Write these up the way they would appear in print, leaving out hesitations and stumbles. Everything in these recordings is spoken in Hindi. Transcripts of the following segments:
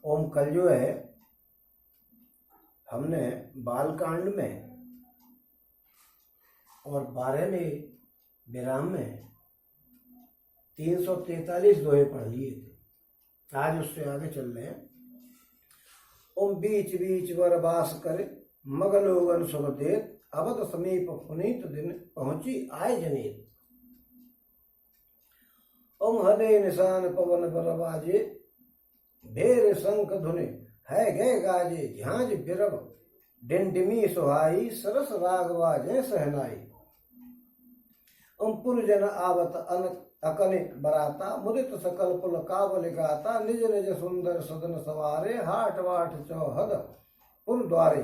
ओम कल जो है हमने बालकांड में और 12वें विराम में 343 दोहे पढ़ लिए थे। आज उससे आगे चल रहे हैं। ओम बीच बीच वर वास करे मगलोगन सुख देत अवध समीप पुनीत दिन पहुंची आय जनेत। ओम हदे निशान पवन बरवाजे भेर शंख धुने है गए गाजे झांझ बिरब डिंडिमी सुहाई सरस रागवा जय सहनाई। ओम पुरजन आवत अकनिक बराता मुदित सकल पुल काबल गाता निज निज सुंदर सदन सवारे हाट वाट चौहद पुर द्वारे।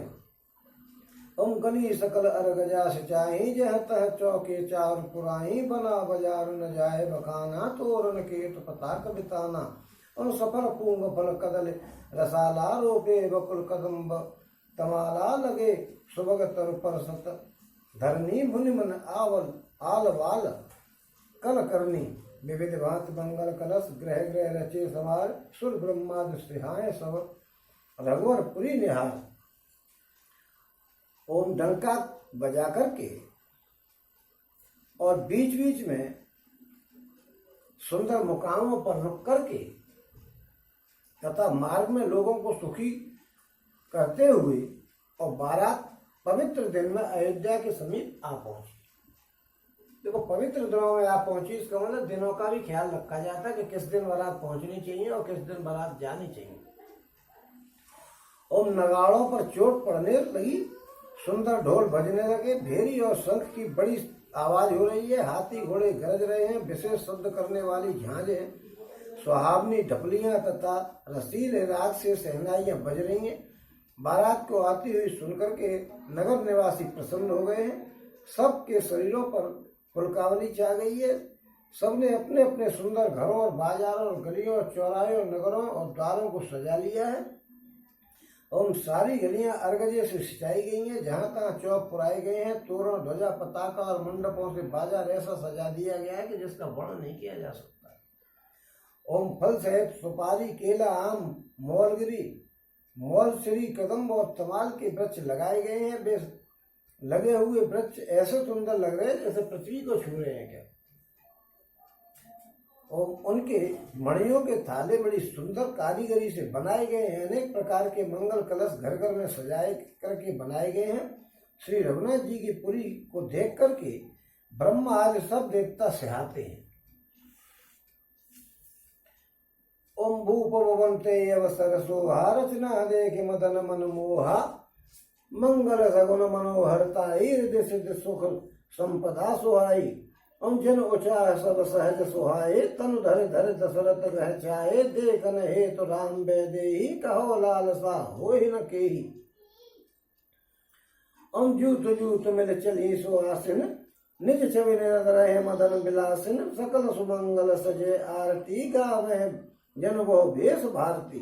ओम गली सकल अरगजा सिचाई जह तह चौके चार पुराई बना बाजार न जाए बखाना तोरण केत पताक बिताना। ओम सफल पूंग फल कदल रसाला रोपे बकुल कदम्ब तमाला लगे सुबग तर पर सत धरनी मुनि मन आवल आल वाल कल करनी विविध भांत मंगल कलश ग्रह ग्रह रचे सवार सुर ब्रह्माद सिहाय सब रघुवर पुरी निहार। ओम डंका बजा करके और बीच बीच में सुंदर मुकामों पर रुक करके तथा मार्ग में लोगों को सुखी करते हुए और बारात पवित्र दिन में अयोध्या के समीप आ पहुंची। देखो पवित्र दिनों में आप पहुंची, इसका मतलब दिनों का भी ख्याल रखा जाता है कि किस दिन बारात पहुंचनी चाहिए और किस दिन बारात जानी चाहिए। ओम नगाड़ों पर चोट पड़ने लगी सुंदर ढोल बजने लगे भेरी और शंख की बड़ी आवाज हो रही है हाथी घोड़े गरज रहे हैं विशेष शब्द करने वाली झांझे सुहावनी ढपलियां तथा रसीले राग से सहनाइयां बज रही हैं। बारात को आती हुई सुनकर के नगर निवासी प्रसन्न हो गए हैं। सबके शरीरों पर पुलकावली छा गई है। सबने अपने अपने सुंदर घरों और बाजारों और गलियों और चौराहों नगरों और द्वारों को सजा लिया है। और सारी गलियां अर्गजे से सिंचाई गई हैं। जहां तहां चौक पुराए गए हैं। तोरण ध्वजा पताका और मंडपों से बाजार ऐसा सजा दिया गया है कि जिसका वर्णन नहीं किया जा सकता। ओम फल सहित सुपारी केला आम मोलगिरी मोलश्री कदम्ब और तमाल के वृक्ष लगाए गए हैं। वे लगे हुए वृक्ष ऐसे सुंदर लग रहे हैं जैसे पृथ्वी को छू रहे हैं क्या। और उनके मणियों के थाले बड़ी सुंदर कारीगरी से बनाए गए हैं। अनेक प्रकार के मंगल कलश घर घर में सजाए करके बनाए गए हैं। श्री रघुनाथ जी की पुरी को देख करके ब्रह्मा आदि सब देवता सिहाते हैं। ओम भूप भवंते अवसर शोभा रचना देख मदन मन मोहा मंगल सगुन मनोहरता हृदय सिद्ध सुख संपदा सुहाई। ओम जन उचाह सब सहज सुहाए तनु धर धर दशरथ रह चाहे देखन हे तो राम बेदेही कहो लालसा हो ही न केही। ओम जूत जूत मिल चली सुहासिन निज छवि रहे मदन विलासिन सकल सुमंगल सजे आरती गावे जन वो भेष भारती।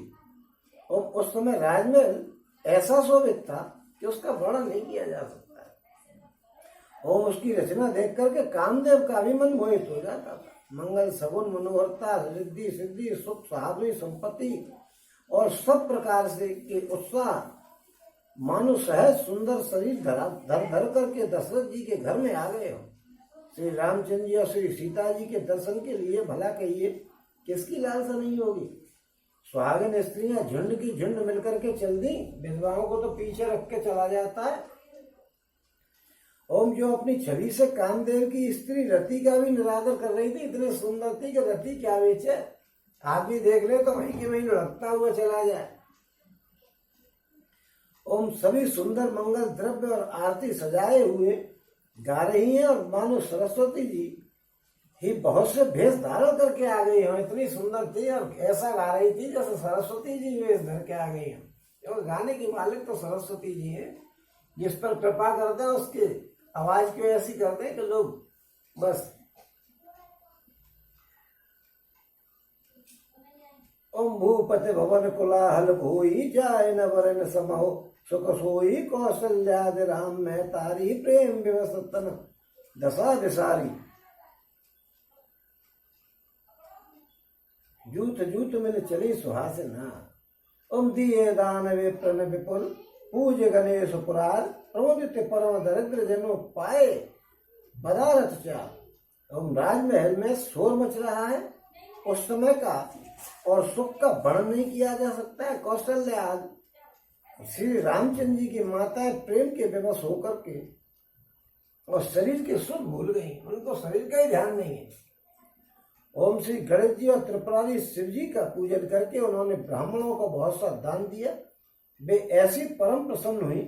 और उस समय राजमहल ऐसा शोभित था कि उसका वर्णन नहीं किया जा सकता है। और उसकी रचना देख करके कामदेव का भी मन मोहित हो जाता था। मंगल सगुन मनोहरता रिद्धि सिद्धि सुख सहावनी संपत्ति और सब प्रकार से के उत्साह मानो सहज सुंदर शरीर धर धर करके दशरथ जी के घर में आ गए हो। श्री रामचंद्र जी और श्री सीता जी के दर्शन के लिए भला कहिए किसकी लालसा नहीं होगी। सुहागिन स्त्रियां झुंड की झुंड मिलकर के चल दी, विधवाओं को तो पीछे रख के चला जाता है। ओम जो अपनी छवि से कामदेव की स्त्री रति का भी निरादर कर रही थी, इतनी सुंदर थी कि रति क्या बेचे, आप भी देख ले तो वहीं के वहीं लुढ़कता हुआ चला जाए। ओम सभी सुंदर मंगल द्रव्य और आरती सजाए हुए गा रही हैं और मानो सरस्वती जी ही बहुत से भेष धारण करके आ गई हो। इतनी सुंदर थी और ऐसा गा रही थी जैसे सरस्वती जी भेष धर के आ गई हैं। क्योंकि गाने की मालिक तो सरस्वती जी है। जिस पर कृपा करते हैं उसकी आवाज क्यों ऐसी करते हैं कि लोग बस ओम भूपति भवन कोलाहल भोई जाय न वरन समहो सुख सोई कौशल्यादि राम में तारी प्रेम विवश तन दशा दिसारी। जूत जूत मैंने चली सुहासिना। दिए दान विप्रन विपुल पूज गणेश पुरार प्रमोदित परम दरिद्र जनो पाए बदारथ चार। राजमहल में शोर मच रहा है उस समय का, और सुख का वर्णन नहीं किया जा सकता है। कौशल्या श्री रामचंद्र जी की माताएं प्रेम के विवश होकर के और शरीर के सुख भूल गई, उनको शरीर का ही ध्यान नहीं है। ओम श्री गणेश जी और त्रिपुरारी शिव जी का पूजन करके उन्होंने ब्राह्मणों को बहुत सा दान दिया। वे ऐसी परम प्रसन्न हुई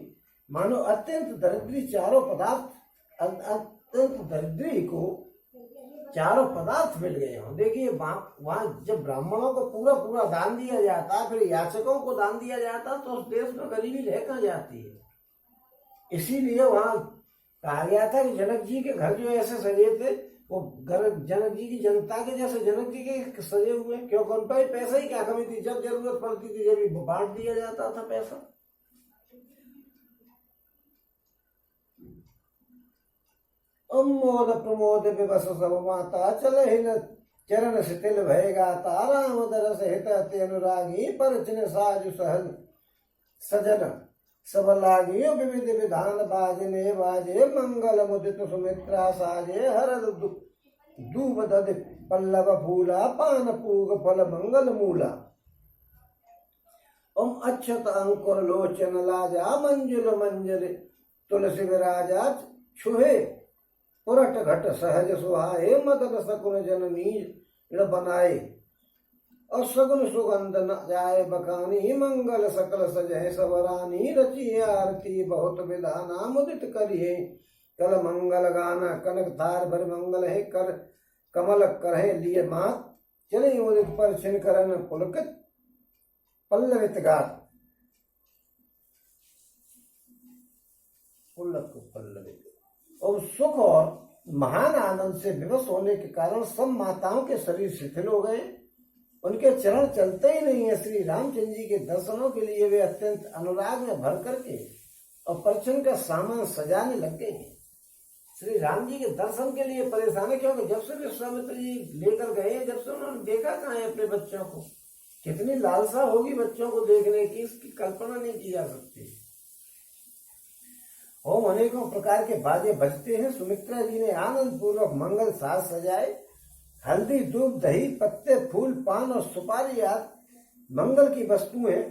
मानो अत्यंत दरिद्री चारों पदार्थ, अत्यंत दरिद्री को चारों पदार्थ मिल गए हों। देखिए वहां जब ब्राह्मणों को पूरा पूरा दान दिया जाता, फिर याचकों को दान दिया जाता, तो उस देश में गरीबी रह कहाँ जाती है। इसीलिए वहां कहा गया था कि जनक जी के घर जो ऐसे सजे थे वो घर जनक जी की जनता के जैसे जनक जी के सजे हुए, क्योंकि उन पर पैसा ही क्या कमी थी, जब जरूरत पड़ती थी जब बांट दिया जाता था पैसा। मोद प्रमोद विवश सब माता चले न चरण शिथिल भयगा ताराम दरस हित अति अनुरागी पर चिन साजु सहन सजन सब लागी विविध विधान बाजने बाजे मंगल मुदित सुमित्रा साजे हर दूब दद पल्लव फूला पान पूग फल मंगल मूला। ओम अक्षत अंकुर लोचन लाजा मंजुल मंजर तुलसी विराजा छुहे पुरट घट सहज सुहाए मदन सकुन जननी बनाए और सगुन सुगंध न जाए बखानी मंगल सकल सजय सबरानी रची आरती बहुत विधाना मुदित करिए कल मंगल गाना कनक धार भर मंगल है कर कमल करहे लिए मात चले उदित पर छिन करन पुलकित पल्लवित गात पुलक पल्लवित। और सुख और महान आनंद से विवश होने के कारण सब माताओं के शरीर शिथिल हो गए, उनके चरण चलते ही नहीं है। श्री रामचंद्र जी के दर्शनों के लिए वे अत्यंत अनुराग में भर करके और परिछन का सामान सजाने लग गए हैं। श्री राम जी के दर्शन के लिए परेशान है, क्योंकि जब से विश्वामित्र जी लेकर गए, जब से उन्होंने देखा कहाँ है अपने बच्चों को, कितनी लालसा होगी बच्चों को देखने की, इसकी कल्पना नहीं की जा सकती। ओम अनेकों प्रकार के बाजे बजते हैं। सुमित्रा जी ने आनंद पूर्वक मंगल साज सजाए, हल्दी दूध दही पत्ते फूल पान और सुपारी आदि मंगल की वस्तुएं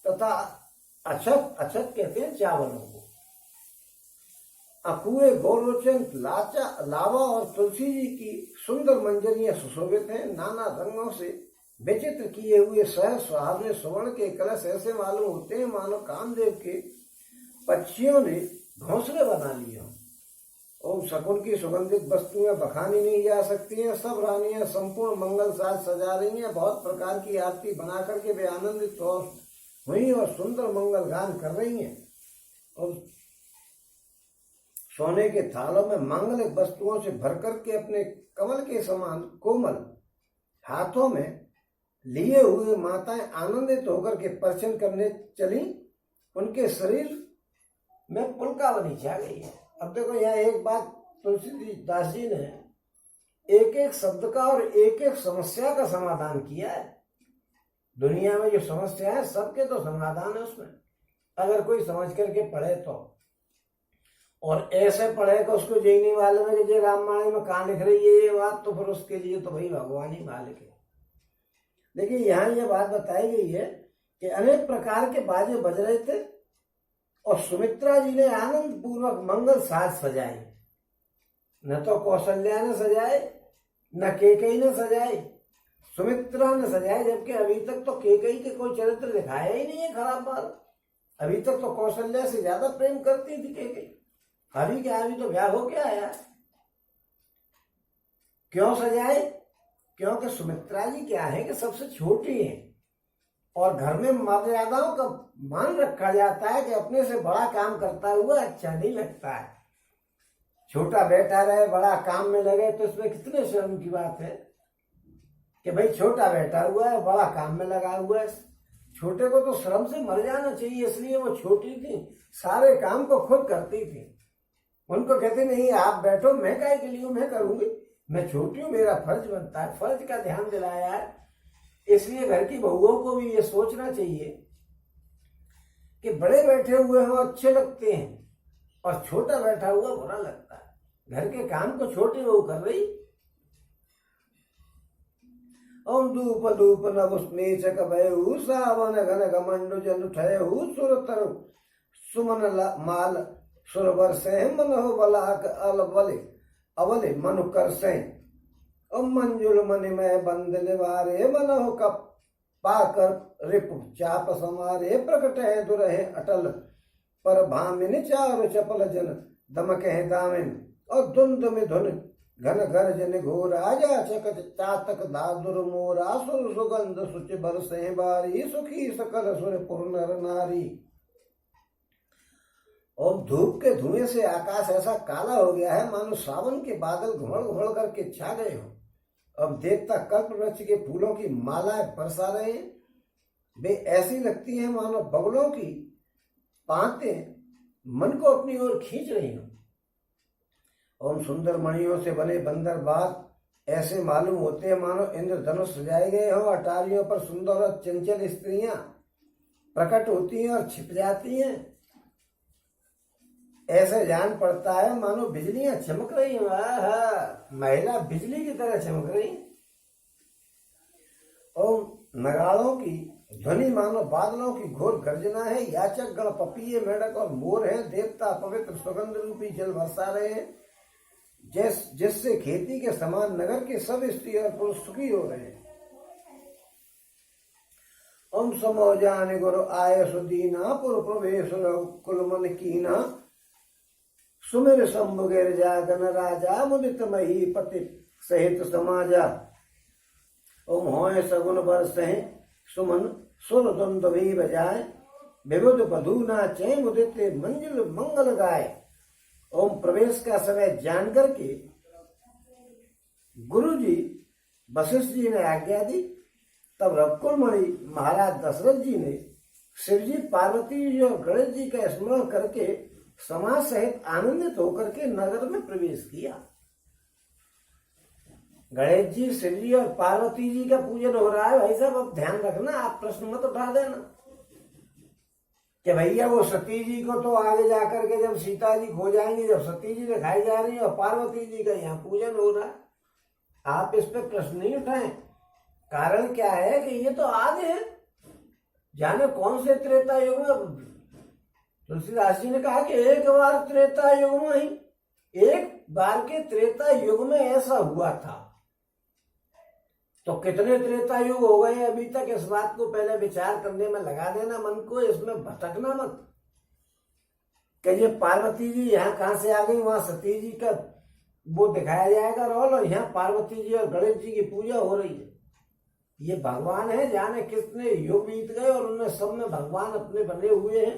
तथा अक्षत, अक्षत कहते हैं चावलों को, अपूरे गौरोचन लावा और तुलसी जी की सुंदर मंजरियां सुशोभित हैं। नाना रंगों से विचित्र किए हुए सहज सुहावने स्वर्ण के कलश ऐसे मालूम होते हैं मानो कामदेव के पक्षियों ने घोंसले बना लिए हों। ओम शकुन की सुगंधित वस्तुएं बखानी नहीं जा सकती हैं। सब रानियां संपूर्ण मंगल साज सजा रही हैं। बहुत प्रकार की आरती बना करके वे आनंदित हुई और सुंदर मंगल गान कर रही हैं। और सोने के थालों में मांगलिक वस्तुओं से भर करके अपने कमल के समान कोमल हाथों में लिए हुए माताएं आनंदित होकर के पर्चन करने चली। उनके शरीर में पुलकावनी छा गई है। अब देखो यहाँ एक बात तुलसीदास जी ने एक एक शब्द का और एक एक समस्या का समाधान किया है। दुनिया में जो समस्या है सबके तो समाधान है उसमें, अगर कोई समझ करके पढ़े तो। और ऐसे पढ़े कि उसको यही नहीं मालूम है कि रामायण में कहाँ लिख रही है ये बात, तो फिर उसके लिए तो भाई भगवान ही मालिक है। देखिए यहाँ ये बात बताई गई है कि अनेक प्रकार के बाजे बज रहे थे और सुमित्रा जी ने आनंद पूर्वक मंगल साज सजाए। न तो कौशल्या ने सजाए, न केकई ने सजाए, सुमित्रा ने सजाए। जबकि अभी तक तो केकई के कोई चरित्र दिखाया ही नहीं है खराब बात। अभी तक तो कौशल्या से ज्यादा प्रेम करती थी केकई। अभी क्या, अभी तो ब्याह हो गया आया। क्यों सजाए? क्योंकि सुमित्रा जी क्या है कि सबसे छोटी है और घर में मर्यादाओं का मान रखा जाता है कि अपने से बड़ा काम करता हुआ अच्छा नहीं लगता है। छोटा बेटा रहे बड़ा काम में लगे तो इसमें कितने शर्म की बात है कि भाई छोटा बेटा हुआ है बड़ा काम में लगा हुआ है। छोटे को तो शर्म से मर जाना चाहिए। इसलिए वो छोटी थी, सारे काम को खुद करती थी। उनको कहते नहीं आप बैठो, मैं काहे के लिए, मैं करूंगी, मैं छोटी हूँ, मेरा फर्ज बनता है। फर्ज का ध्यान दिलाया है इसलिए घर की बहुओं को भी ये सोचना चाहिए कि बड़े बैठे हुए हो अच्छे लगते हैं और छोटा बैठा हुआ बुरा लगता है। घर के काम को छोटी बहू कर रही। ओम धूप धूप नभुस्मेचक भयहु सावन घन घमंडु जन ठयहु सुर तरु सुमन माल सुर बरसे मनहु बलाक अल बले अवले मनु करसे। ओम मंजुल मणिमय बंद निवारे मनहु कप पाकर रिप चाप समारे प्रकट है दुरहे अटल पर भामिन चारु चपल जन दमक है दामिन और धुंध में धुन घन गर्जन घोरा जाचक चातक दादुर मोरा सुर सुगंध सुच बरसे बारी सुखी सकल सुर पुर नर नारी। और धूप के धुएं से आकाश ऐसा काला हो गया है मानो सावन के बादल घुमड़ घुमड़ करके छा गए हो। अब देवता कल्प वृक्ष के फूलों की मालाएं बरसा रहे हैं। वे ऐसी लगती हैं मानो बगुलों की पांतें मन को अपनी ओर खींच रही हो। और सुंदर मणियों से बने बंदर बाग ऐसे मालूम होते हैं मानो इंद्रधनुष सजाए गए हो। अटारियों पर सुंदर और चंचल स्त्रियां प्रकट होती हैं और छिप जाती हैं। ऐसे जान पड़ता है मानो बिजलियां चमक रही हैं। महिला बिजली की तरह चमक रही। और नगाड़ों की ध्वनि मानो बादलों की घोर गर्जना है। याचक गण पपीए मेढक और मोर हैं। देवता पवित्र सुगंध रूपी जल बरसा रहे हैं जिससे खेती के समान नगर के सब स्त्री और पुरुष सुखी हो रहे हैं। ओम समो जान गुरु आय सुदीना पुर प्रवेश कुलमन कीना सुमिर शंभु गिरजा गण राजा मुदित मही पति सहित समाजा। ओम होय सगुन बरसहि सुमन सुर द्वंद भी बजाए विबुध बधू नाचे मुदित मंजिल मंगल गाए। ओम प्रवेश का समय जानकर के गुरुजी वशिष्ठ जी ने आज्ञा दी। तब रघुकुलमणि महाराज दशरथ जी ने शिवजी पार्वती जी और गणेश जी का स्मरण करके समाज सहित आनंदित होकर के नगर में प्रवेश किया। गणेश जी शिव जी और पार्वती जी का पूजन हो रहा है। भाई साहब अब ध्यान रखना, आप प्रश्न मत उठा देना कि भैया वो सती जी को तो आगे जाकर के जब सीता जी खो जाएंगी, जब सती जी दिखाई जा रही है और पार्वती जी का यहाँ पूजन हो रहा है, आप इस पे प्रश्न नहीं उठाएं। कारण क्या है कि ये तो आगे है, जाने कौन से त्रेता युग में। तुलसीदास जी ने कहा कि एक बार त्रेता युग में ही, एक बार के त्रेता युग में ऐसा हुआ था। तो कितने त्रेता युग हो गए अभी तक, इस बात को पहले विचार करने में लगा देना मन को, इसमें भटकना मत कि ये पार्वती जी यहाँ कहां से आ गई, वहां सती जी का वो दिखाया जाएगा रोल और यहाँ पार्वती जी और गणेश जी की पूजा हो रही है। ये भगवान है, जाने कितने युग बीत गए और उनमें सब में भगवान अपने बने हुए हैं,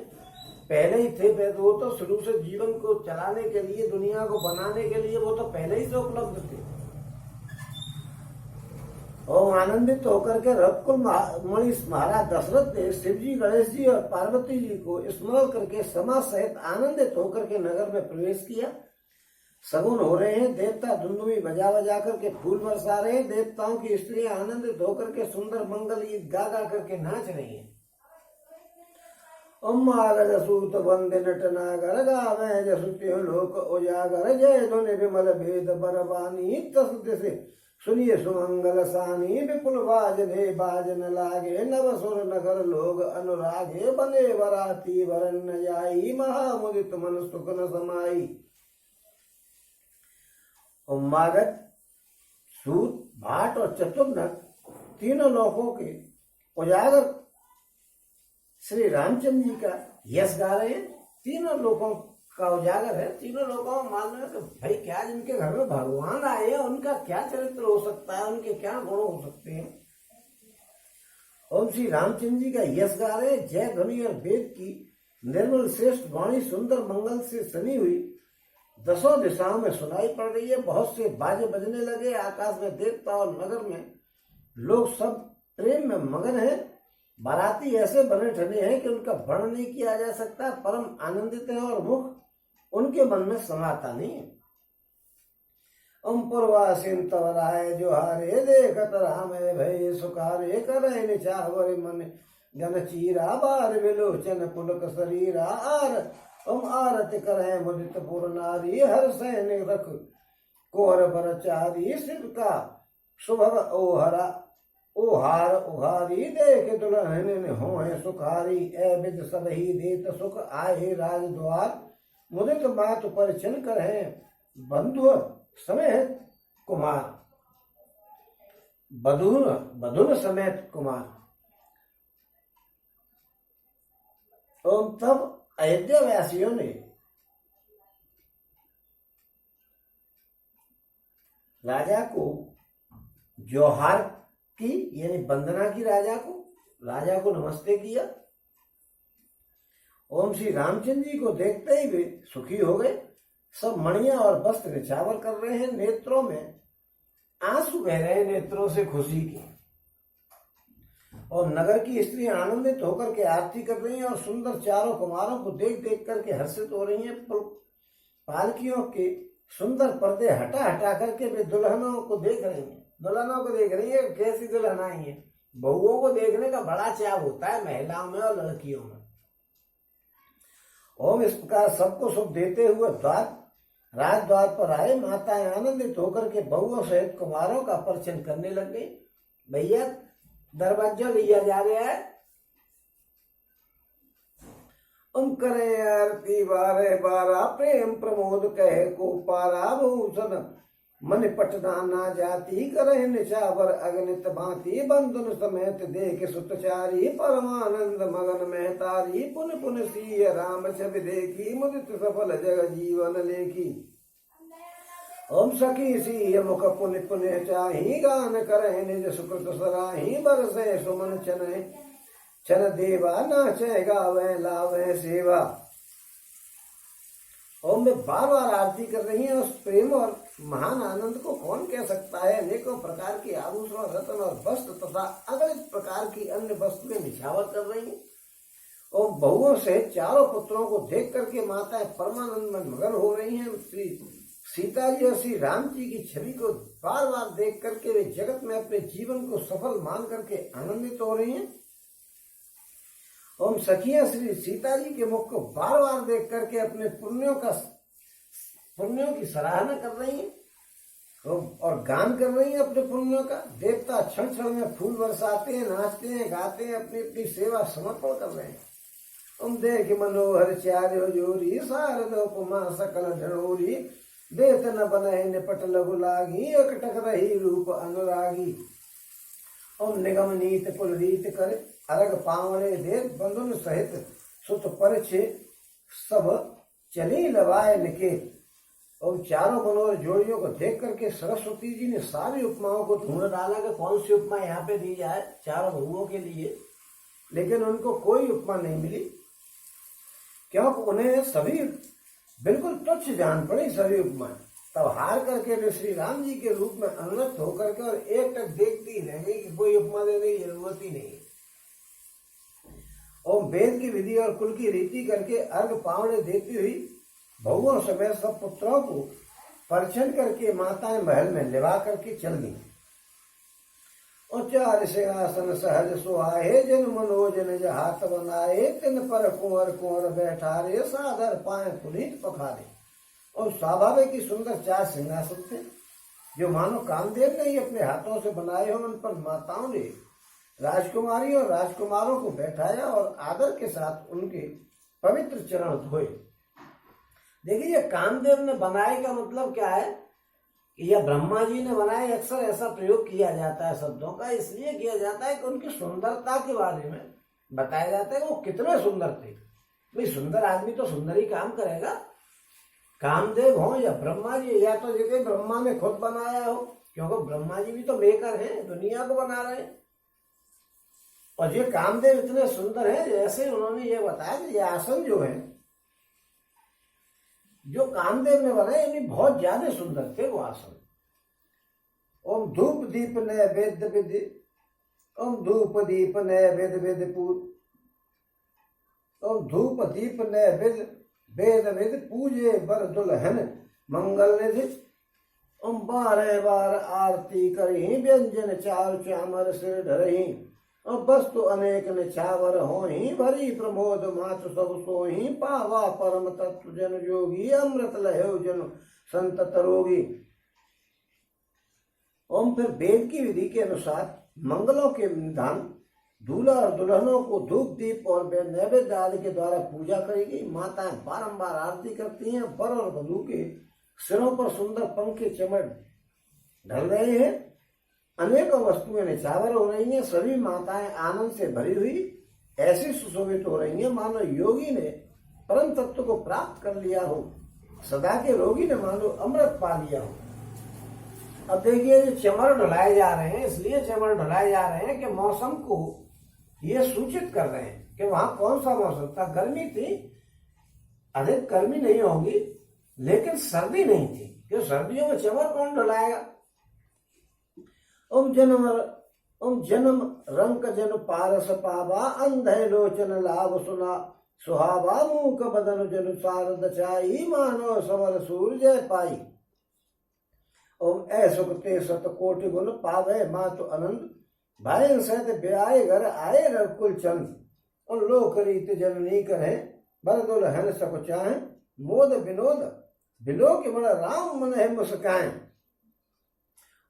पहले ही थे। वो तो शुरू से जीवन को चलाने के लिए, दुनिया को बनाने के लिए वो तो पहले ही से उपलब्ध थे। और आनंदित होकर के रघुकुलमणि महाराज दशरथ ने शिव जी, गणेश जी और पार्वती जी को स्मरण करके समाज सहित आनंदित होकर के नगर में प्रवेश किया। सगुन हो रहे हैं, देवता धुंधुमी बजा बजा करके फूल बरसा रहे हैं। देवताओं की स्त्रियां आनंदित होकर के सुंदर मंगल गीत गा गा करके नाच रही हैं। उम्मागज सूत बंद नट नागर गावे जसुति लोक उजागर जय ध्वनि विमल भेद बरबानी तस से सुनिए सुमंगल सानी विपुल बाजने बाजन लागे नव सुर नगर लोग अनुरागे बने वराती वरन जाई महामुदित मन सुख न समाई। उम्मागज सूत भाट और चतुर्नक तीनों लोकों के उजागर श्री रामचंद्र जी का यश गा रहे हैं। तीनों लोगों का उजागर है, तीनों लोगों में मान रहे हैं कि भाई क्या जिनके घर में भगवान आए हैं उनका क्या चरित्र हो सकता है, उनके क्या गुण हो सकते हैं। और श्री रामचंद्र जी का यश गा रहे हैं। जय ध्वनि और वेद की निर्मल श्रेष्ठ वाणी सुंदर मंगल से सनी हुई दसों दिशाओं में सुनाई पड़ रही है। बहुत से बाजे बजने लगे, आकाश में देवता और नगर में लोग सब प्रेम में मगन हैं। बाराती ऐसे बने ठने हैं कि उनका वर्णन नहीं किया जा सकता, परम आनंदित है और मुख उनके मन में समाता नहीं है। ओम पुरवासिन तव राय जोहारे देखत राम भय सुखारे करे निचावर मन जन चीरा बार विलोचन पुलक शरीरा आर ओम आरत करे मुदित पुर नारी हर सैनिक रख कोहर बरचारी शिव का सुभग ओहरा ओहार उहारी देख दुल्हन हो है सुखारी ए विद सब ही देत सुख आए राज द्वार मुदित बात पर चल कर है बंधु समेत कुमार बधुन बधुन समेत कुमार। ओम तब अयोध्या वासियों ने राजा को जोहार की यानी वंदना की, राजा को नमस्ते किया। ओम श्री रामचंद्र जी को देखते ही वे सुखी हो गए। सब मणियां और वस्त्र निछावर कर रहे हैं, नेत्रों में आंसू बह रहे हैं, नेत्रों से खुशी के। और नगर की स्त्री आनंदित होकर के आरती कर रही हैं और सुंदर चारों कुमारों को देख देख करके हर्षित हो रही हैं। पालकियों के सुंदर पर्दे हटा हटा करके वे दुल्हनों को देख रही हैं, कैसी दुल्हन आई है। बहुओं को देखने का बड़ा चाव होता है महिलाओं में और लड़कियों में। ओम इस प्रकार सबको सुख देते हुए राजद्वार पर आए। माताएं आनंदित होकर के बहुओं सहित कुमारों का परिचय करने लग गई। भैया दरवाजा लिया जा रहा है, हम करें आरती बारे बारा प्रेम प्रमोद कहे को पारा भूषण मन पटना ना जाती करे निशावर अग्नित भांति बंधन समेत देख सुतचारी परमानंद मगन में तारी पुन पुन सिय राम छवि देखी मुदित सफल जग जीवन लेखी। ओम सखी सी मुख पुन पुन चाही गान करे निज सुकृत सराही बरसे सुमन चन देवा नाचे गावे लावे सेवा। ओम में बार बार आरती कर रही है। उस प्रेम और महान आनंद को कौन कह सकता है। अनेकों प्रकार के आभूषण रत्न और वस्त्र तथा अगणित प्रकार की अन्य वस्तुएं निछावर कर रही हैं। और बहुओं से चारों पुत्रों को देख करके माताएं परमानंद में मगन हो रही हैं। श्री सीता जी और श्री राम जी की छवि को बार बार देख करके वे जगत में अपने जीवन को सफल मान करके आनंदित हो रही हैं। ओम सखियां श्री सीता जी के मुख को बार बार देख करके अपने पुण्यों की सराहना कर रही हैं और गान कर रही हैं अपने पुण्यों का। देवता क्षण क्षण में फूल बरसाते हैं, नाचते हैं, गाते हैं, अपनी अपनी सेवा समर्पण कर रहे हैं। ओम देख मनोहर चार्यो जोरी शारद उपमा सकल ढणोरी देत न बने निपट लघु लागी अकटक रही रूप अनुरागी। ओम निगम नीत पुल रीत करे अलग पावने देव बंधुन सहित सुत परिछे सब चली लवाए निकेत। और चारों मनोहर जोड़ियों को देख करके सरस्वती जी ने सारी उपमाओं को ढूंढ डाला कि कौन सी उपमा यहाँ पे दी जाए चारों बहुओं के लिए, लेकिन उनको कोई उपमा नहीं मिली क्योंकि उन्हें सभी बिल्कुल तुच्छ जान पड़ी सभी उपमाएं। तब हार करके वे श्री राम जी के रूप में अनुरक्त होकर के और एक तक देखती ही रह गई कि कोई उपमा देने की जरूरत ही नहीं। और वेद की विधि और कुल की रीति करके अर्घ पावने देती हुई बहुओं समेत सब पुत्रों को परिछन करके माताएं महल में लिवा करके चल दी। और चार सिंहासन सहज सुहाए जिन मनोजन हाथ बनाए तिन पर कुंवर कुंवर बैठारे सादर पाए पुनीत पखारे। और स्वाभाविक की सुंदर चार सिंहासन थे जो मानो कामदेव ने ही अपने हाथों से बनाए हो। उन पर माताओं ने राजकुमारी और राजकुमारों को बैठाया और आदर के साथ उनके पवित्र चरण धोए। देखिए कामदेव ने बनाए का मतलब क्या है कि यह ब्रह्मा जी ने बनाए। अक्सर ऐसा प्रयोग किया जाता है शब्दों का, इसलिए किया जाता है कि उनकी सुंदरता के बारे में बताया जाता है वो कितने सुंदर थे। भाई सुंदर आदमी तो सुंदर ही काम करेगा, कामदेव हो या ब्रह्मा जी, या तो जैसे ब्रह्मा ने खुद बनाया हो, क्योंकि ब्रह्मा जी भी तो मेकर हैं, दुनिया को बना रहे हैं। और ये कामदेव इतने सुंदर हैं, जैसे उन्होंने ये बताया कि ये आसन जो है जो कामदेव ने बनाए यानी बहुत ज्यादा सुंदर थे वो आसन। ओम धूप दीप नैवेद्य विधि, ओम धूप दीप नैवेद्य विधि पूज, ओम धूप दीप नैवेद्य वेद विधि पूजे बर दुल्हन मंगल निधि। बारह बार आरती करही, व्यंजन चार चामर सिर धरही। वस्तु अनेक निछावर होही, भरी प्रमोद मात्र सब सोही। पावा परम तत्व जन योगी, अमृत लहे जन संतत रोगी। फिर वेद की विधि के अनुसार मंगलों के निधान दूल्हा और दुल्हनों को धूप दीप और नैवेद्य आदि के द्वारा पूजा करेगी। माताएं बारंबार आरती करती हैं। वर और वधू के सिरों पर सुंदर पंखे चमड़ ढल रहे हैं। अनेकों वस्तुएं निछावर हो रही हैं। सभी माताएं आनंद से भरी हुई ऐसी सुशोभित हो रही हैं मानो योगी ने परम तत्व को प्राप्त कर लिया हो, सदा के रोगी ने मानो अमृत पा लिया हो। अब देखिए, ये चमर ढलाए जा रहे हैं, इसलिए चमर ढलाए जा रहे हैं कि मौसम को ये सूचित कर रहे हैं कि वहां कौन सा मौसम था। गर्मी थी, अधिक गर्मी नहीं होगी, लेकिन सर्दी नहीं थी, क्यों सर्दियों में चमर कौन ढलाएगा। जन्म रंक जन पारस पावा, अंधे लोचन लाभ सुना सुहावा। मूक बदन जन सारद चाई, मानो समर सूर्य पाई। ऐसुख ते सत कोटि गुण पावे मातु अनंत, भाई सहित ब्याए घर आए रघुकुल चंद। उन लोक रीत जननी करे, बरदुल हन सक चाहे। मोद विनोद बिलो के बड़ा राम मन है मुस्काए।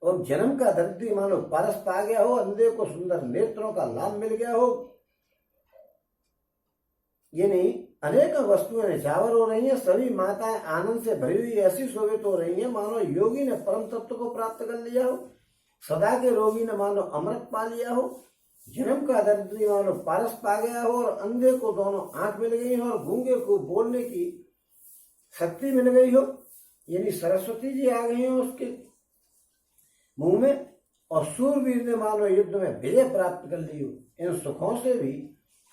और जन्म का धरती मानो पारस पा गया हो, अंधे को सुंदर नेत्रों का लाभ मिल गया हो। ये नहीं, अनेक वस्तुएं निछावर हो रही हैं। सभी माताएं आनंद से भरी हुई ऐसी शोभित हो रही हैं मानो योगी ने परम तत्व को प्राप्त कर लिया हो, सदा के रोगी ने मानो अमृत पा लिया हो। जन्म का दरिद्री मानो पारस पा गया हो, और अंधे को दोनों आंख मिल गई हो, और गूंगे को बोलने की शक्ति मिल गई हो, यानी सरस्वती जी आ गई हो उसके मुंह में। और सूरवीर ने मानो युद्ध में विजय प्राप्त कर ली हो। इन सुखों से भी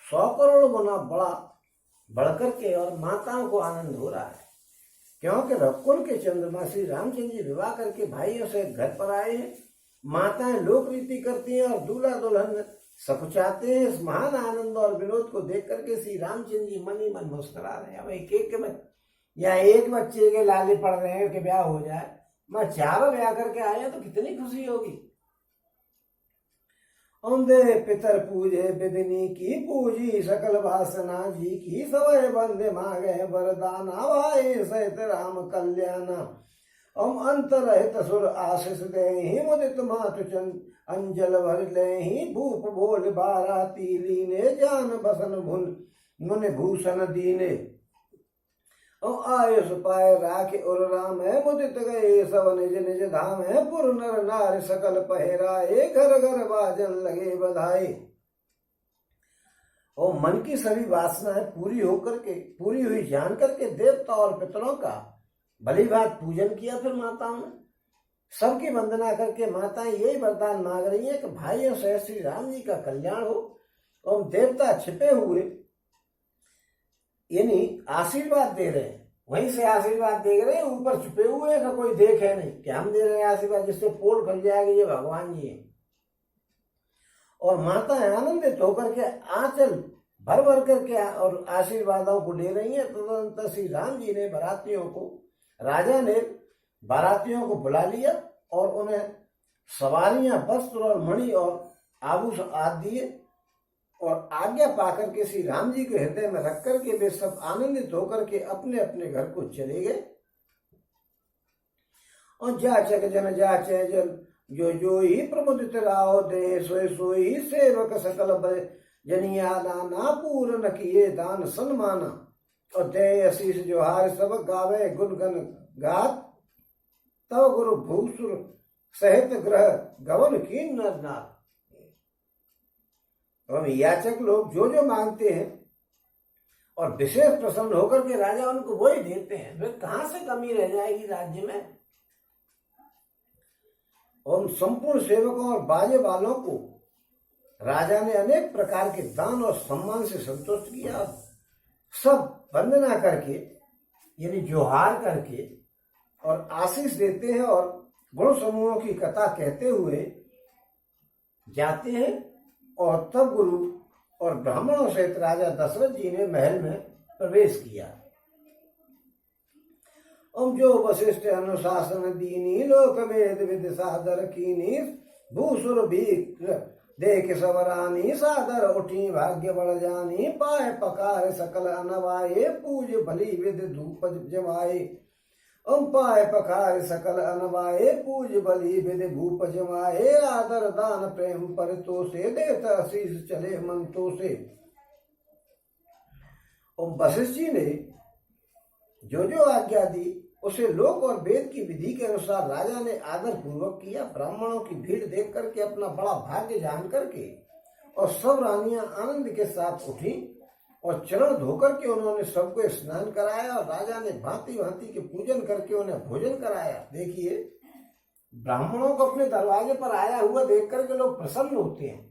100 करोड़ गुना बड़ा बढ़कर के और माताओं को आनंद हो रहा है, क्योंकि रघुकुल के चंद्रमा श्री रामचंद्र जी विवाह करके भाइयों से घर पर आए हैं। माताएं लोक रीति करती हैं और दूल्हा दुल्हन सकुचाते हैं। इस महान आनंद और विनोद को देख करके श्री रामचंद्र जी मन ही मन मुस्कुरा रहे हैं। अब एक बच्चे के लाले पड़ रहे हैं कि ब्याह हो जाए, मैं चारों ब्याह करके आया तो कितनी खुशी होगी। औंधे पितर पूजे बिदनी की, पूजी सकल वासना जी की। सवय बंदे मांगे वरदान, आवाए सहित राम कल्याण। अंतरहित सुर आशीष दे, मुदित मातु चंद अंजल भर ले। भूप भोल बाराती लीने, जान बसन भुन मुन भूषण दीने। आयुष पाए राखे और राम है, मुदित गए सब निज निज धाम है। पुर नर नार सकल पहराए, घर घर बाजन लगे बधाई। और मन की सभी वासनाएं पूरी हुई जान करके देवता और पितरों का भली बात पूजन किया। फिर माताओं ने सबकी वंदना करके माताएं यही वरदान मांग रही है कि भाइयों से श्री राम जी का कल्याण हो। और देवता छिपे हुए यानी आशीर्वाद दे रहे हैं, वहीं से आशीर्वाद दे रहे हैं। ऊपर छुपे हुए हैं, कोई देखे नहीं कि हम दे रहे हैं आशीर्वाद, जिससे पोल खुल जाएगी, ये भगवान जी है। और माताएं आनंदित होकर के आंचल भर भर करके और आशीर्वादों को ले रही है। तदनंतर श्री राम जी ने राजा ने बारातियों को बुला लिया और उन्हें सवारियां, वस्त्र और मणि और आभूषण आदि दिए। और आज्ञा पाकर के श्री राम जी के हृदय में रख करके वे सब आनंदित होकर के अपने अपने घर को चले गए। और जाचक जन जाचे जन, जो ही प्रमुदित राव दे। सोई सेवक सकल जनिया नाना, पूर्ण किए दान सन्माना। और दे आशीष जोहार सब गावे गुणगन गात। तव गुरु भूसुर सहित ग्रह गवन की नरनाथ। और याचक लोग जो जो मांगते हैं और विशेष प्रसन्न होकर के राजा उनको वही देते हैं। वे कहां से कमी रह जाएगी राज्य में। और संपूर्ण सेवकों और बाजे वालों को राजा ने अनेक प्रकार के दान और सम्मान से संतुष्ट किया। सब वंदना करके यानी जोहार करके और आशीष देते हैं और गुण समूहों की कथा कहते हुए जाते हैं। और तब गुरु और ब्राह्मणों सहित राजा दशरथ जी ने महल में प्रवेश किया। जो वशिष्ठ अनुशासन दीनी लोक वेद विद सादर कीनी भूसुर भी देख सबरानी सादर उठी भाग्य बढ़ जानी पाए पकार सकल अनवाए पूज भली विद धूप जमाए पाए पखार सकल अनवाए पूज बलि विद भूप जमाए आदर दान प्रेम पर तो से देत आशीष चले मन तो से। वशिष्ठ जी ने जो आज्ञा दी उसे लोक और वेद की विधि के अनुसार राजा ने आदर पूर्वक किया। ब्राह्मणों की भीड़ देख करके अपना बड़ा भाग्य जान करके और सब रानियां आनंद के साथ उठी और चरण धोकर के उन्होंने सबको स्नान कराया और राजा ने भांति भांति के पूजन करके उन्हें भोजन कराया। देखिए, ब्राह्मणों को अपने दरवाजे पर आया हुआ देख करके लोग प्रसन्न होते हैं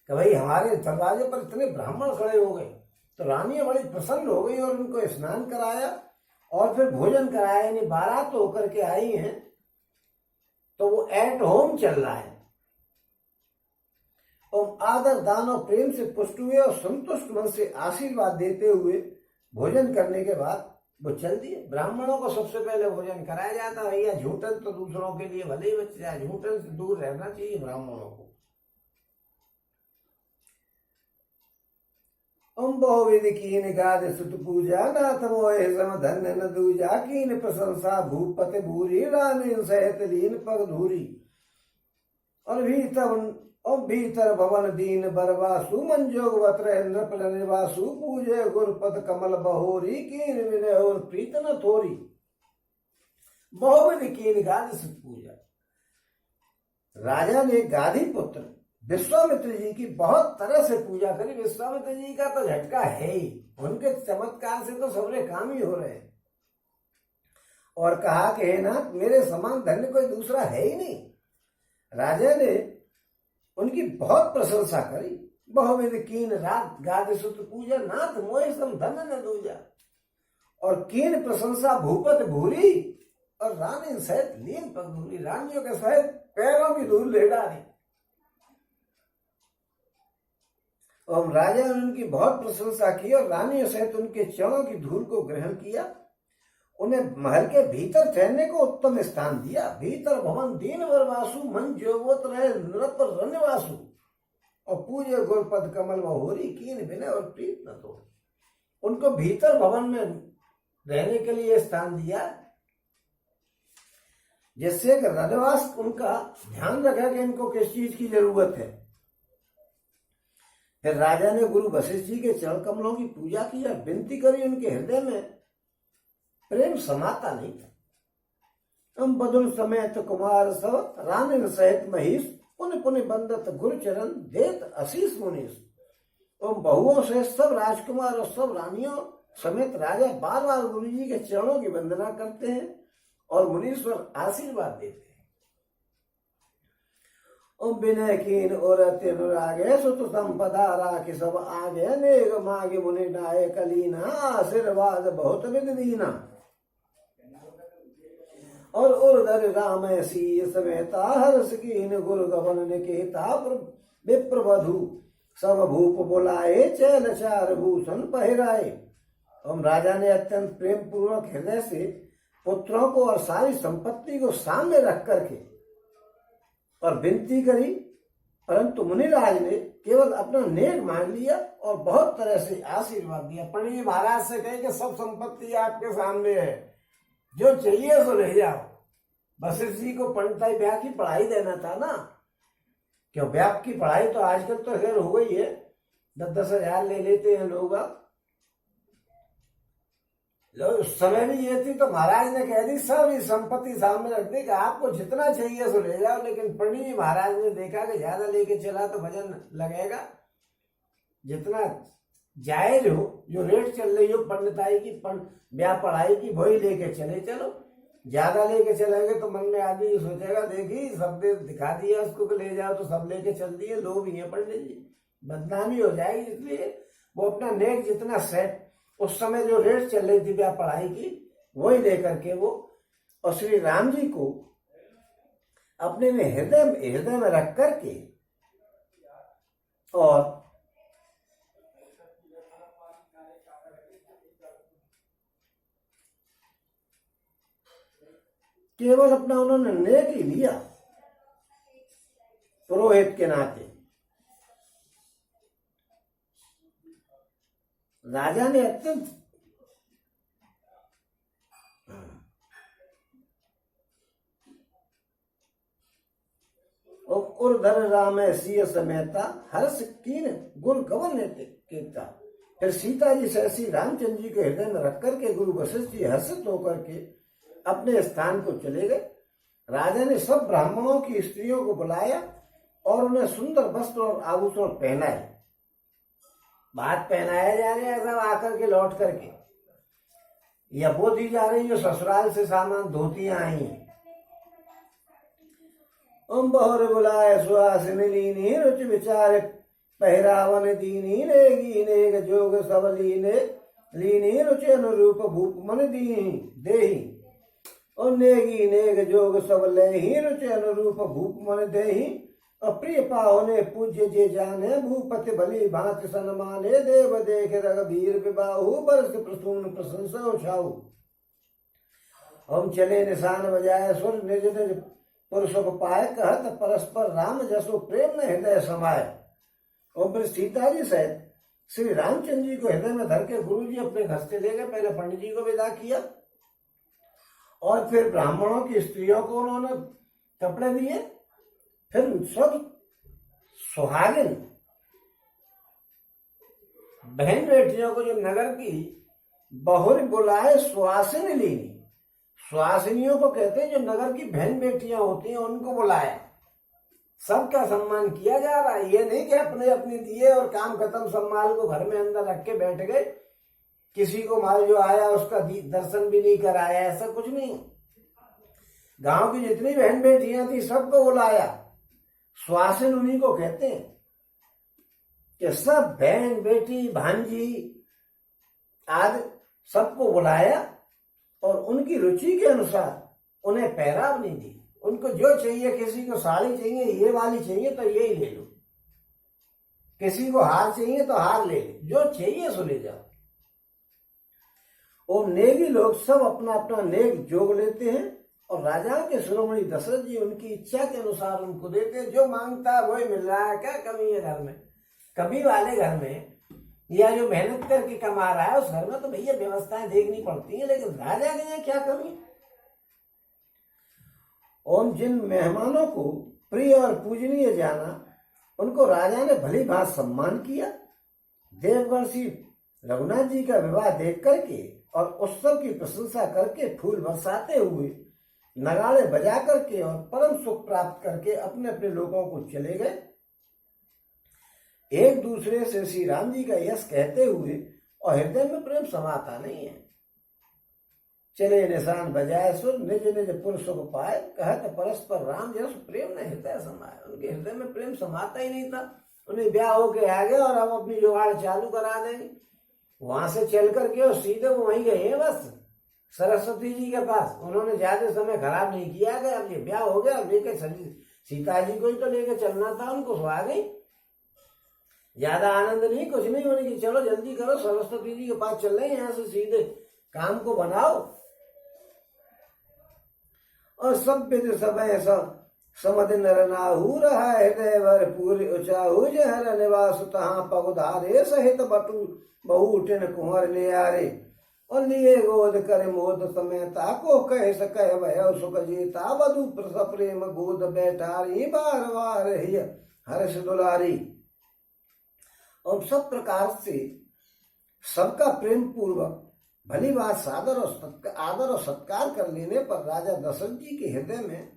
कि भाई हमारे दरवाजे पर इतने ब्राह्मण खड़े हो गए। तो रानियां बड़ी प्रसन्न हो गई और उनको स्नान कराया और फिर भोजन कराया। यानी बारात होकर के आई हैं तो वो एट होम चल रहा है। आदर दान और प्रेम से पुष्ट हुए और संतुष्ट मन से आशीर्वाद देते हुए भोजन करने के बाद वो चल दिए। ब्राह्मणों को सबसे पहले भोजन कराया जाता है। भैया झूठन तो दूसरों के लिए भले ही बच जाए, झूठन से दूर रहना चाहिए ब्राह्मणों को। बहुविधि कीन गाद सुत पूजा नाथ मोहे सम धन्य न दूजा कीन प्रशंसा भूपति भूरी रानी सहित लीन पग धूरी। और भीतर भवन दीन बरवासु मंजोग वत्र नृप निवासु पूजे गुरुपद कमल बहोरी कीन विनय और प्रीत न थोरी। बहुविधि कीन गाद सुत पूजा। राजा ने गाधी पुत्र विश्वामित्र जी की बहुत तरह से पूजा करी। विश्वामित्र जी का तो झटका है ही, उनके चमत्कार से तो सबरे काम ही हो रहे हैं। और कहा कि है ना, मेरे समान धन्य कोई दूसरा है ही नहीं। राजा ने उनकी बहुत प्रशंसा करी। बहुविधि कीन रात गाद सुत पूजा नाथ मोहे सम धन न दूजा। और कीन प्रशंसा भूपत भूरी और रानी सहित लीन पग धूरी। रानियों के सहित पैरों की धूल ले डाली। और राजा ने उनकी बहुत प्रशंसा की और रानियों सहित उनके चरणों की धूल को ग्रहण किया। उन्हें महल के भीतर ठहरने को उत्तम स्थान दिया। भीतर भवन दीन वरवासु मन जोवत रहे नृप रनवासु। और पूजे गुरुपद कमल वहोरी कीन विनय और प्रीत न तो। उनको भीतर भवन में रहने के लिए स्थान दिया, जिससे कि रनवास उनका ध्यान रखा कि इनको किस चीज की जरूरत है। फिर राजा ने गुरु वशिष्ठ जी के चरण कमलों की पूजा की और विनती करी। उनके हृदय में प्रेम समाता नहीं था। बदुल समेत कुमार सब रानी सहित महिष पुन पुन बंदत गुरु चरण देत आशीष मुनीष। बहुओं से सब राजकुमार और सब रानियों समेत राजा बार बार गुरु जी के चरणों की वंदना करते हैं और मुनीश्वर आशीर्वाद देते हैं। विनय कीन और अनुरागे सुत संपदा राखि सब आगे नेग मागे मुनि नाय कलीना आशीर्वाद बहुत विद दीना। और उर्धर राम सी समेता हर्ष कीन गुरु गवन निकेता विप्रवधु सब भूप बुलाए चैल चार भूषण पहिराए। राजा ने अत्यंत प्रेम पूर्वक हृदय से पुत्रों को और सारी संपत्ति को सामने रख करके और विनती करी, परंतु मुनिराज ने केवल अपना नेक मान लिया और बहुत तरह से आशीर्वाद दिया। पंडित जी महाराज से कहे कि सब संपत्ति आपके सामने है, जो चाहिए सो ले जाओ। वशिष्ठ जी को पंडिताई ब्याह की पढ़ाई देना था ना, क्यों ब्याह की पढ़ाई तो आजकल तो खैर हो गई है, 10-10 हजार ले लेते हैं लोग। उस समय भी ये थी तो महाराज ने कह दी सब संपत्ति सामने रख दी कि आपको जितना चाहिए सो ले जाओ। लेकिन पंडित जी महाराज ने देखा कि ज्यादा लेके चला तो भजन लगेगा, जितना जायज हो, जो रेट चल रही हो पंडिताई की ब्याह पढ़ाई की, वही लेके चले चलो। ज्यादा लेके चलेंगे तो मन में आदमी सोचेगा देखी सब दिखा दिया उसको कि ले जाओ तो सब लेके चल दिए, लोग ही है पंडित जी, बदनामी हो जाएगी। इसलिए वो अपना नेक जितना सेट उस समय जो रेट चल रही थी ब्याह पढ़ाई की, वही लेकर के वो और श्री राम जी को अपने में हृदय में रख करके और केवल अपना उन्होंने नेक ही लिया पुरोहित के नाते। राजा ने अत्यंत उर्धर राम सीय समेता हर्ष कीन गुण गवन केता। फिर सीता जी से श्री रामचंद्र जी के हृदय में रख करके गुरु वशिष्ठ जी हर्षित होकर के अपने स्थान को चले गए। राजा ने सब ब्राह्मणों की स्त्रियों को बुलाया और उन्हें सुंदर वस्त्र और आभूषण पहनाए। बात पहनाया जा रहा है सब आकर के लौट करके, या वो दी जा रही जो ससुराल से सामान धोतियां आई हैं। बहुर बुलाए सुहासिन लीनी रुच विचार पहरावन दीनी नेगी नेग जोग सब लीने लीनी रुच अनुरूप भूप मन दीनी देही और नेगी नेग जोग सब लेही रुच अनुरूप भूप मन देही। प्रिय पाहुने पूज्य जे जाने भूपति भली भांति सन्माने देव देख रघुवीर विबाहु बरस प्रसून प्रशंसा उछाऊ। हम चले निशान बजाए सुर निज निज पुरुष को पाए कहत परस्पर राम जसो प्रेम न हृदय समाये। और फिर सीता जी सहित श्री रामचंद्र जी को हृदय में धर के गुरु जी अपने घर से ले गए। पहले पंडित जी को विदा किया और फिर ब्राह्मणों की स्त्रियों को उन्होंने कपड़े दिए। फिर सब सुहागिन बहन बेटियों को जो नगर की बहुर बुलाए सुहासिन लीनी, सुहासिनियों को कहते हैं जो नगर की बहन बेटियां होती हैं उनको बुलाया। सबका सम्मान किया जा रहा है। ये नहीं कि अपने अपने दिए और काम खत्म, सब माल को घर में अंदर रख के बैठ गए, किसी को माल जो आया उसका दर्शन भी नहीं कराया, ऐसा कुछ नहीं। गांव की जितनी बहन बेटियां थी सबको बुलाया। सुहासिन उन्हीं को कहते हैं कि सब बहन बेटी भांजी आदि सबको बुलाया और उनकी रुचि के अनुसार उन्हें पहराव नहीं दी। उनको जो चाहिए, किसी को साड़ी चाहिए ये वाली चाहिए तो यही ले लो, किसी को हार चाहिए तो हार ले लो, जो चाहिए सो ले जाओ। और नेगी लोग सब अपना अपना नेक जोग लेते हैं और राजा के शिरोमणि दशरथ जी उनकी इच्छा के अनुसार उनको देते हैं। जो मांगता है वही मिल रहा है। क्या कमी है घर में? कभी वाले घर में या जो मेहनत करके कमा रहा है उस घर में तो भैया व्यवस्थाएं देखनी पड़ती है, लेकिन राजा के यहाँ क्या कमी? ओम जिन मेहमानों को प्रिय और पूजनीय जाना उनको राजा ने भली भांति सम्मान किया। देवगण श्री रघुनाथ जी का विवाह देख करके और उत्सव की प्रशंसा करके फूल बरसाते हुए नगाड़े बजा करके और परम सुख प्राप्त करके अपने अपने लोगों को चले गए। एक दूसरे से श्री राम जी का यश कहते हुए और हृदय में प्रेम समाता नहीं है। चले निशान बजाए सुर निज निज पुरुष को पाए कहत परस्पर राम जस प्रेम न हृदय समाये। उनके हृदय में प्रेम समाता ही नहीं था। उन्हें ब्याह होके आ गए और अब अपनी जुगाड़ चालू करा देंगे। वहां से चल करके और सीधे वो वहीं गए हैं बस सरस्वती जी के पास। उन्होंने ज्यादा समय खराब नहीं किया गया। अब ये ब्याह हो गया, अब लेके सीता जी को ही तो लेके चलना था, उनको सो आ गई। ज्यादा आनंद नहीं, कुछ नहीं होने की। चलो जल्दी करो, सरस्वती जी के पास चल रहे हैं, यहाँ से सीधे काम को बनाओ। और सब विध समय समद नर नाहू रहा हृदय वर पूरी उचाहू जहर निवास तहाँ पगुधारे सहित बटू बहु उठन कुंवर ले आरे। और लिए गोद कर मोद समेता को कह सके भय सुख जीता वधु प्रेम गोद बैठारी बार बार हर्ष दुलारी। और सब प्रकार से सबका प्रेम पूर्वक भली बात आदर और सत्कार कर लेने पर राजा दशरथ जी के हृदय में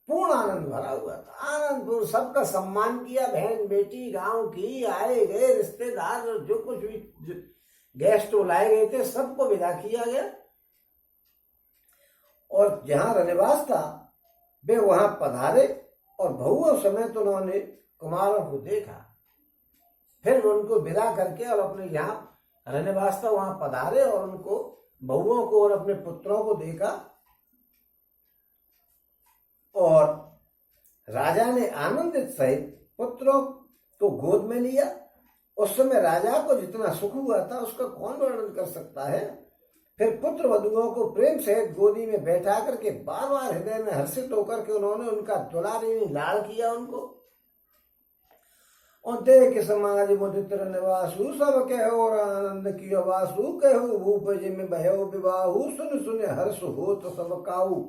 पूर्ण आनंद भरा हुआ था। आनंद पूर्ण सबका सम्मान किया। बहन बेटी गांव की आए गए रिश्तेदार जो कुछ भी गेस्ट लाए गए थे सबको विदा किया गया। और जहां रनिवास था वे वहां पधारे और बहुओं समेत उन्होंने कुमारों को देखा। फिर उनको विदा करके और अपने यहाँ रनिवास था वहां पधारे और उनको बहुओं को और अपने पुत्रों को देखा। और राजा ने आनंदित सहित पुत्रों को गोद में लिया। उस समय राजा को जितना सुख हुआ था उसका कौन वर्णन कर सकता है। फिर पुत्र वधुओं को प्रेम सहित गोदी में बैठा करके बार बार हृदय में हर्षित होकर के उन्होंने उनका दुलारी लाड़ किया उनको। और देख समाज मुदित्र निवासु सब कहो और आनंद की वासु कहो भूप जिम भयो विवाहु सुन सुन हर्ष हो तो सब काऊ।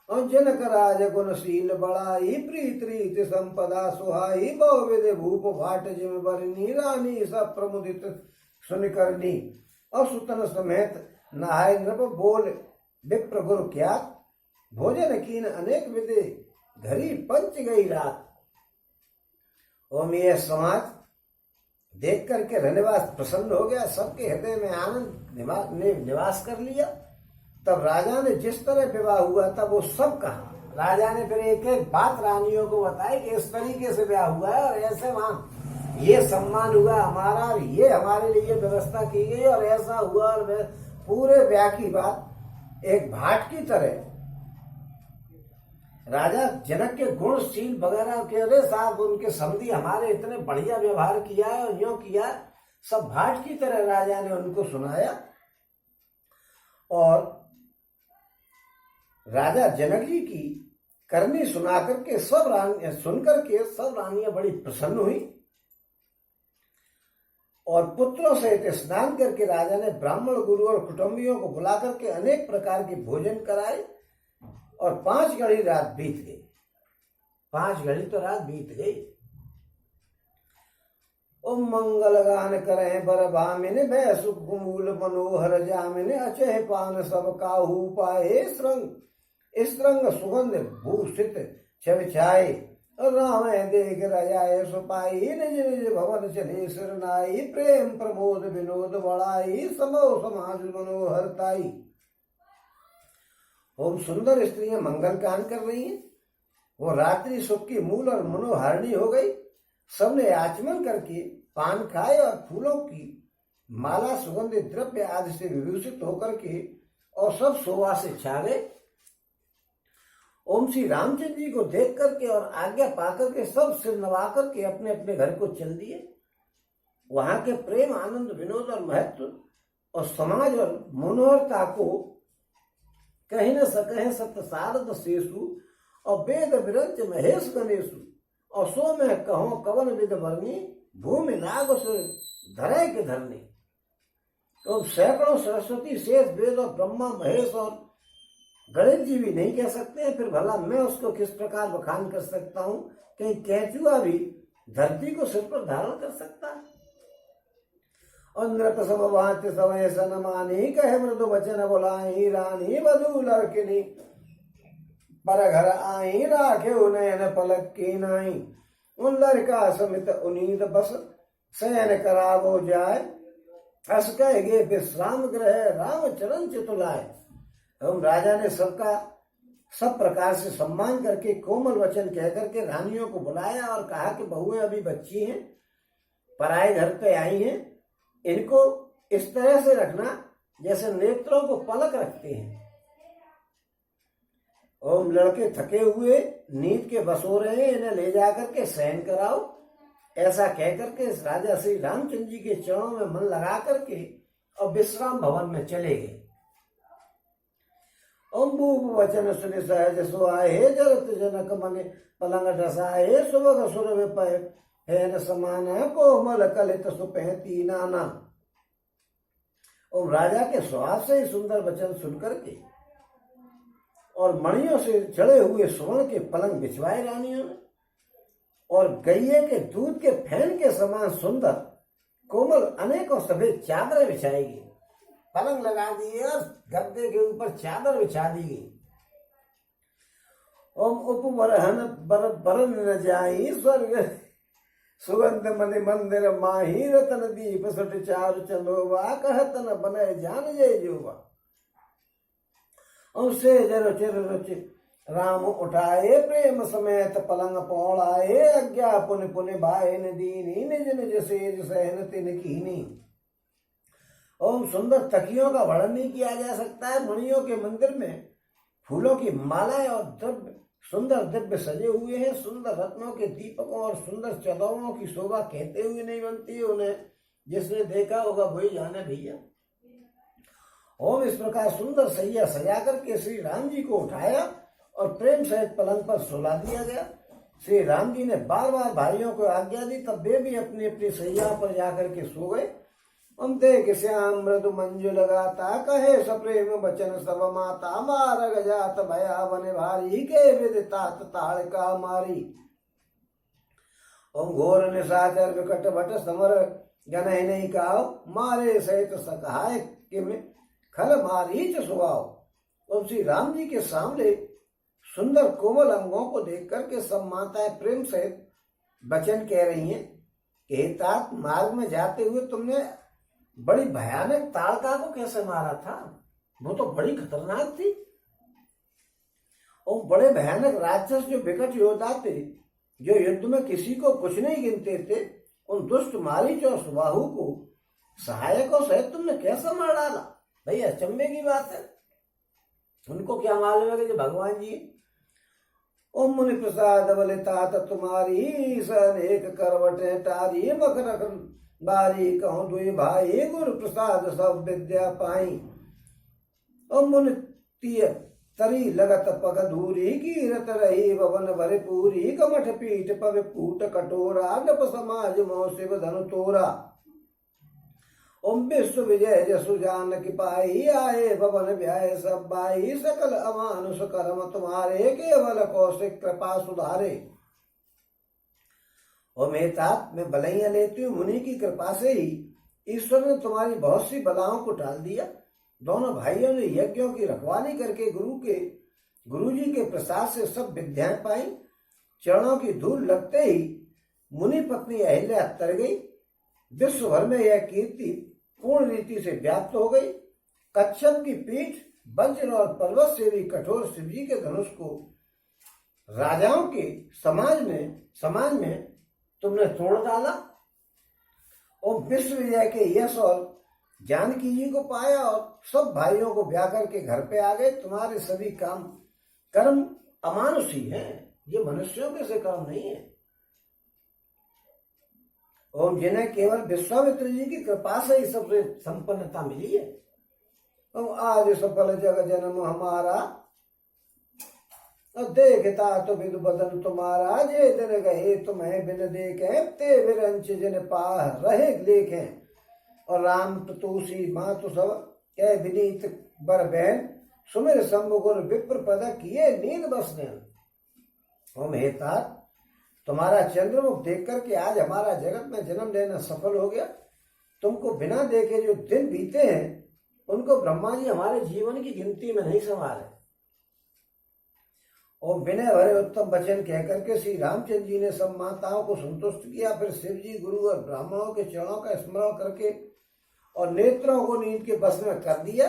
और जनक राज गुणशील बड़ाई प्रीत रीत संपदा सुहाई बहुविध भूप भाट जिम बरनी रानी सब प्रमुदित सुन करनी। और सुतन समेत नहाय नृप बोल विप्र गुरु क्या भोजन कीन अनेक विधि घरी पंच गई रात। ओम ये समाज देख करके रनिवास प्रसन्न हो गया, सबके हृदय में आनंद ने निवास कर लिया। तब राजा ने जिस तरह विवाह हुआ था वो सब कहा। राजा ने फिर एक एक बात रानियों को बताई कि इस तरीके से ब्याह हुआ है और ऐसे वहां ये सम्मान हुआ हमारा और ये हमारे लिए व्यवस्था की गई और ऐसा हुआ। और पूरे ब्याह की बात एक भाट की तरह राजा जनक के गुणशील वगैरह के अरे साहब उनके समधी हमारे इतने बढ़िया व्यवहार किया है और यूं किया, सब भाट की तरह राजा ने उनको सुनाया। और राजा जनक जी की करनी सुना करके सुन करके सब रानियां बड़ी प्रसन्न हुई। और पुत्रों सहित स्नान करके राजा ने ब्राह्मण गुरु और कुटुंबियों को बुला करके अनेक प्रकार के भोजन कराए। और 5 घड़ी रात बीत गई, 5 घड़ी तो रात बीत गई। ओम मंगल गान करें बर भामिन भय सुख मूल मनोहर जामिन अचह पान सब काहू पाए स्त्रंग सुगंध भूषित छविछाए। राम देख रजाए सुपाई निज निज भवन चले सिरनाई प्रेम प्रमोद विनोद बढ़ाई समो समाज मनोहरताई। ओम सुंदर स्त्रियां मंगल गान कर रही हैं, वो रात्रि सुख की मूल और मनोहारिणी हो गई। सबने आचमन करके पान खाए और फूलों की माला सुगंधित द्रव्य आदि से विभूषित होकर के और सब शोभा से छा गए। ओम श्री रामचंद्र जी को देख करके और आज्ञा पाकर के सब सिर नवा करके अपने अपने घर को चल दिए। वहां के प्रेम आनंद विनोद और महत्व और समाज और मनोहरता को कहीं न सकहे सत्य सारद शेषु और वेद विरंच महेश गणेशु। और सो में कहो कवन विद वर्णी भूमि नाग धरे के धरनी। तो सैकड़ों सरस्वती शेष वेद और ब्रह्मा महेश और गणेश जी भी नहीं कह सकते हैं, फिर भला मैं उसको किस प्रकार बखान कर सकता हूं। कहीं कैचुआ भी धरती को सिर पर धारण कर सकता है। और नृप सब भांति समय सन मानी कहे मृदु वचन बोलाई रानी वधु लड़किनी पर घर आई राखे उनयन पलक की नाई। उन लड़का समित उनीत बस शयन करावो जाए हस कहे विश्राम ग्रह राम चरण चितुलाए। एवं राजा ने सबका सब प्रकार से सम्मान करके कोमल वचन कह करके रानियों को बुलाया और कहा कि बहुएं अभी बच्ची हैं, पराए घर पे आई हैं, इनको इस तरह से रखना जैसे नेत्रों को पलक रखते हैं। ओम लड़के थके हुए नींद के बस हो रहे हैं, इन्हें ले जाकर के शयन कराओ। ऐसा कह करके राजा श्री रामचंद्र जी के चरणों में मन लगा करके और विश्राम भवन में चले गए। अम्बूप वचन सुनि सहज सुहाए जरत जनक मने पलंग ढसाए सुबह सुर विपय हैन समान कोमल कलित सुपहती नाना। और राजा के स्वभाव से ही सुंदर वचन सुनकर के और मणियों से जड़े हुए स्वर्ण के पलंग बिछवाए रानियों ने और गैये के दूध के फैन के समान सुंदर कोमल अनेकों सफेद चादरें बिछाई गई। पलंग लगा दिए और गद्दे के ऊपर चादर बिछा दी गई। ओम उपवरहन बरन न जाई स्वर्ग सुगंध मनि मंदिर माही रतन दीप सट चारु चंदोवा कहत न बने जान जय जोवा। और से जर चिर रुचि राम उठाए प्रेम समेत पलंग पौड़ाए अज्ञा पुन पुन भाई दीनी निज निज सेज सहन तिन कीनी। ओम सुंदर तकियों का वर्णन नहीं किया जा सकता है। मणियों के मंदिर में फूलों की मालाएं और द्रव्य सुंदर दिव्य सजे हुए हैं। सुंदर रत्नों के दीपकों और सुंदर चदरों की शोभा कहते हुए नहीं बनती है उन्हें, जिसने देखा होगा वही जाने भैया। ओम इस प्रकार सुंदर सैया सजा करके श्री राम जी को उठाया और प्रेम सहित पलंग पर सुला दिया गया। श्री राम जी ने बार बार भाइयों को आज्ञा दी, तब वे भी अपनी अपनी सैया पर जाकर के सो गए। हम देख श्याम मृदु मंजु लगाता, कहे सप्रेम वचन सब माता, मारग जात भया बने भारी, के विदितात ताड़का मारी। ओम घोर निशाचर विकट भट समर गनहि नहीं काओ, मारे सहित सहाय किम खल मारीच सुभाव। और श्री राम जी के सामने सुंदर कोमल अंगों को देख करके सब माताएं प्रेम सहित वचन कह रही हैं कि हे तात, मार्ग में जाते हुए तुमने बड़ी भयानक ताड़का को कैसे मारा था? वो तो बड़ी खतरनाक थी। और बड़े भयानक राक्षस जो विकट योद्धा थे, जो युद्ध में किसी को कुछ नहीं गिनते थे, उन दुष्ट मारीच और सुबाहु को सहायकों सहित तुमने कैसे मार डाला? भाई अचंभे की बात है। उनको क्या मालूम है कि जो भगवान जी। ओम मुनि प्रसाद बले तात तुम्हारी, सन एक करवटे टारी, मकर बारी कहूँ दुई भाई, गुरु प्रसाद सब विद्या पाई। ओम मुनि तीय तरी लगत पग धूरी, कीरत रही भवन भरे पूरी, कमठ पीठ पव पूट कटोरा, नप समाज मोह शिव धनु तोरा। ओम विश्व विजय जसु जान की पाई, आए भवन व्याय सब बाई, सकल अमानुष कर्म तुम्हारे, केवल कौशिक कृपा सुधारे। और मेरे तात, मैं बलैया लेती हूँ मुनि की कृपा से ही ईश्वर ने तुम्हारी बहुत सी बलाओं को टाल दिया। दोनों भाइयों ने यज्ञों की रखवाली करके गुरु जी के प्रसाद से सब विद्याएं पाई। चरणों की धूल लगते ही मुनि पत्नी अहिल्या तर गई। विश्व भर में यह कीर्ति पूर्ण रीति से व्याप्त हो गई। कच्छप की पीठ, वज्र और पर्वत से भी कठोर शिवजी के धनुष को राजाओं के समाज में तुमने तोड़ डाला। और विश्व विजय के यश और जानकी जी को पाया और सब भाइयों को ब्याह करके घर पे आ गए। तुम्हारे सभी कर्म अमानुष ही हैं, ये मनुष्यों के से कर्म नहीं है। और जिन्हें केवल विश्वामित्र जी की कृपा से ही सबसे संपन्नता मिली है। तो आज सफल जग जन्म हमारा, देखता तो विद बदन तुम्हारा, जे दिन गए तुम्हें बिन देखे, ते विरंच जिन पाह रहे लेखे। और राम तुलसी मातु सब कह विनीत बर बहन, सुमिर शंभु गुर विप्र पद किए नींद बसने। ओम हे तात, तुम्हारा चंद्रमुख देख करके आज हमारा जगत में जन्म लेना सफल हो गया। तुमको बिना देखे जो दिन बीते हैं उनको ब्रह्मा जी हमारे जीवन की गिनती में नहीं संभाले। और विनय भरे उत्तम वचन कह करके श्री रामचंद्र जी ने सब माताओं को संतुष्ट किया। फिर शिव जी, गुरु और ब्राह्मणों के चरणों का स्मरण करके और नेत्रों को नींद के बस में कर दिया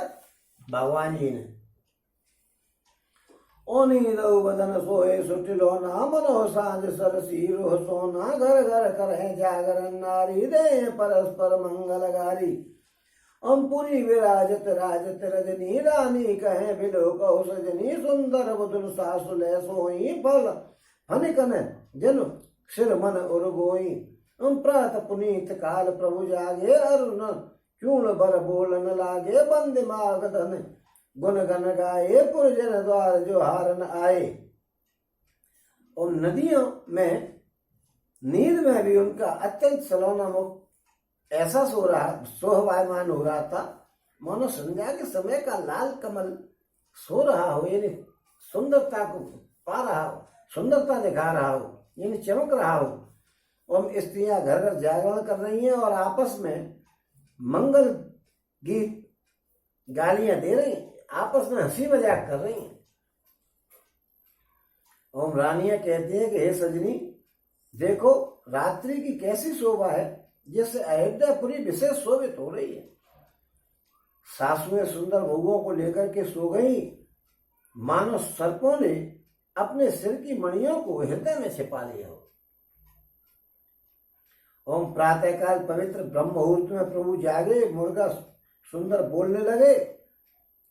भगवान जी ने। ओ नींद बदन सोए सुटिलो ना, मनो साँझ सरसीरो सोना, घर घर करे जागरण नारी, दे परस्पर मंगल गारी। अंपुरी विराजत राजत रजनी, रानी कहे बिलो कौ सजनी, सुंदर बदन सासु ले सोई, फल हनिकन जन सिर मन उर्गोई। प्रात पुनीत काल प्रभु जागे, अरुण चूर्ण बर बोल न लागे, बंद माग धन गुण गन गाए, पुरजन द्वार जो हारन आए। और नदियों में नींद में भी उनका अत्यंत सलोना मुख ऐसा सोहवायमान हो रहा था, मानो संध्या के समय का लाल कमल सो रहा हो, यानी सुंदरता को पा रहा हो, सुंदरता दिखा रहा हो, यानी चमक रहा हो। और स्त्रियां घर घर जागरण कर रही हैं और आपस में मंगल गीत गालियां दे रही हैं, आपस में हंसी मजाक कर रही हैं। ओम रानियां कहती हैं कि हे सजनी, देखो रात्रि की कैसी शोभा है, जिससे अयोध्यापुरी विशेष शोभित हो रही है। सासुएं सुंदर बहुओं को लेकर के सो गई, मानो सर्पों ने अपने सिर की मणियों को हृदय में छिपा लिया हो। ओम प्रातःकाल पवित्र ब्रह्म मुहूर्त में प्रभु जागे, मुर्गा सुंदर बोलने लगे।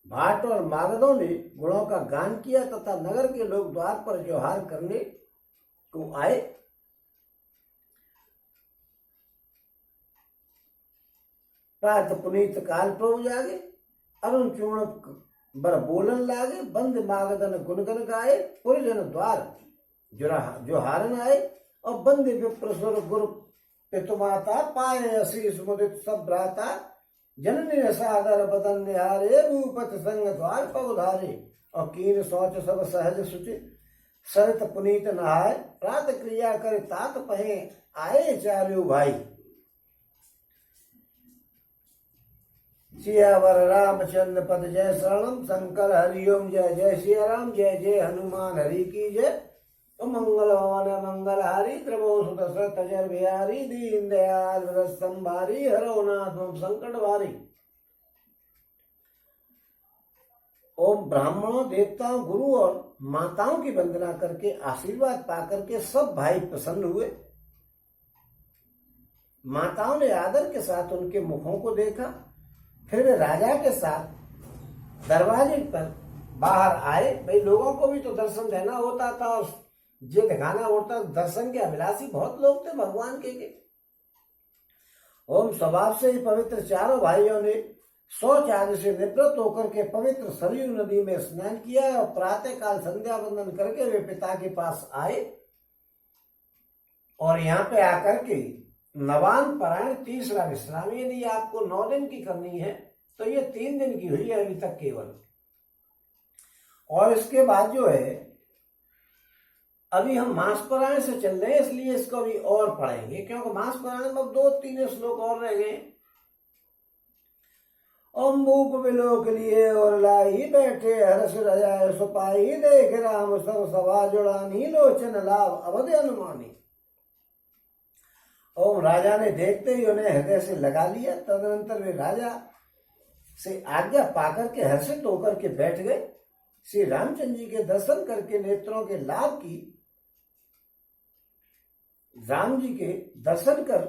भाट और मागधों ने गुणों का गान किया तथा नगर के लोग द्वार पर जोहार करने को आए। प्रात पुनीत काल प्रभु जागे, अरुण चूर्ण बर बोलन लागे, बंद मागदन गुनगन गाए, पुरजन द्वार जो हारन आए, और बंद विप्र सुर गुरु पितुमाता, पाए असीस मुदित सब भ्राता, जननी सागर बदन निहारे, भूपत संग द्वार पगुधारे, और कीन शौच सब सहज सुचि, सरित पुनीत नहाय, प्रात क्रिया करे तात पहे, आए चार्यु भाई। सियावर रामचंद्र पद जय शरणम, शंकर हरिओम जय जय सिया राम, जय जय हनुमान हरि की जय। मंगल भवन मंगल हारी, त्रिभुवन सुत दशरथ अजर बिहारी, दीन दयाल व्रत संभारी, हरो नाथ संकट भारी। ओम ब्राह्मणों, देवताओं, गुरु और माताओं की वंदना करके आशीर्वाद पाकर के सब भाई प्रसन्न हुए। माताओं ने आदर के साथ उनके मुखों को देखा, फिर वे राजा के साथ दरवाजे पर बाहर आए। भाई लोगों को भी तो दर्शन देना होता था और ये दिखाना होता, दर्शन के अभिलाषी बहुत लोग थे भगवान के। ओम स्वभाव से ही पवित्र चारों भाइयों ने शौच आदि से निवृत्त होकर के पवित्र सरयू नदी में स्नान किया और प्रातः काल संध्या वंदन करके वे पिता के पास आए और यहाँ पे आकर के नवान परायण तीसरा विश्राम। यदि आपको 9 दिन की करनी है तो ये 3 दिन की हुई है अभी तक केवल, और इसके बाद जो है अभी हम मास परायण से चल रहे हैं, इसलिए इसको अभी और पढ़ेंगे, क्योंकि मास परायण में 2-3 श्लोक और रह गए। अम्बूक विलोक लिए और लाई, बैठे हर्ष रजाय सुपाई, देख राम सब सभा जुड़ानी, लोचन लाभ अवध अनुमानी। ओम राजा ने देखते ही उन्हें हृदय से लगा लिया। तदनंतर वे राजा से आज्ञा पाकर के हर्षित होकर के बैठ गए। श्री रामचंद्र जी के दर्शन करके नेत्रों के लाभ की, राम जी के दर्शन कर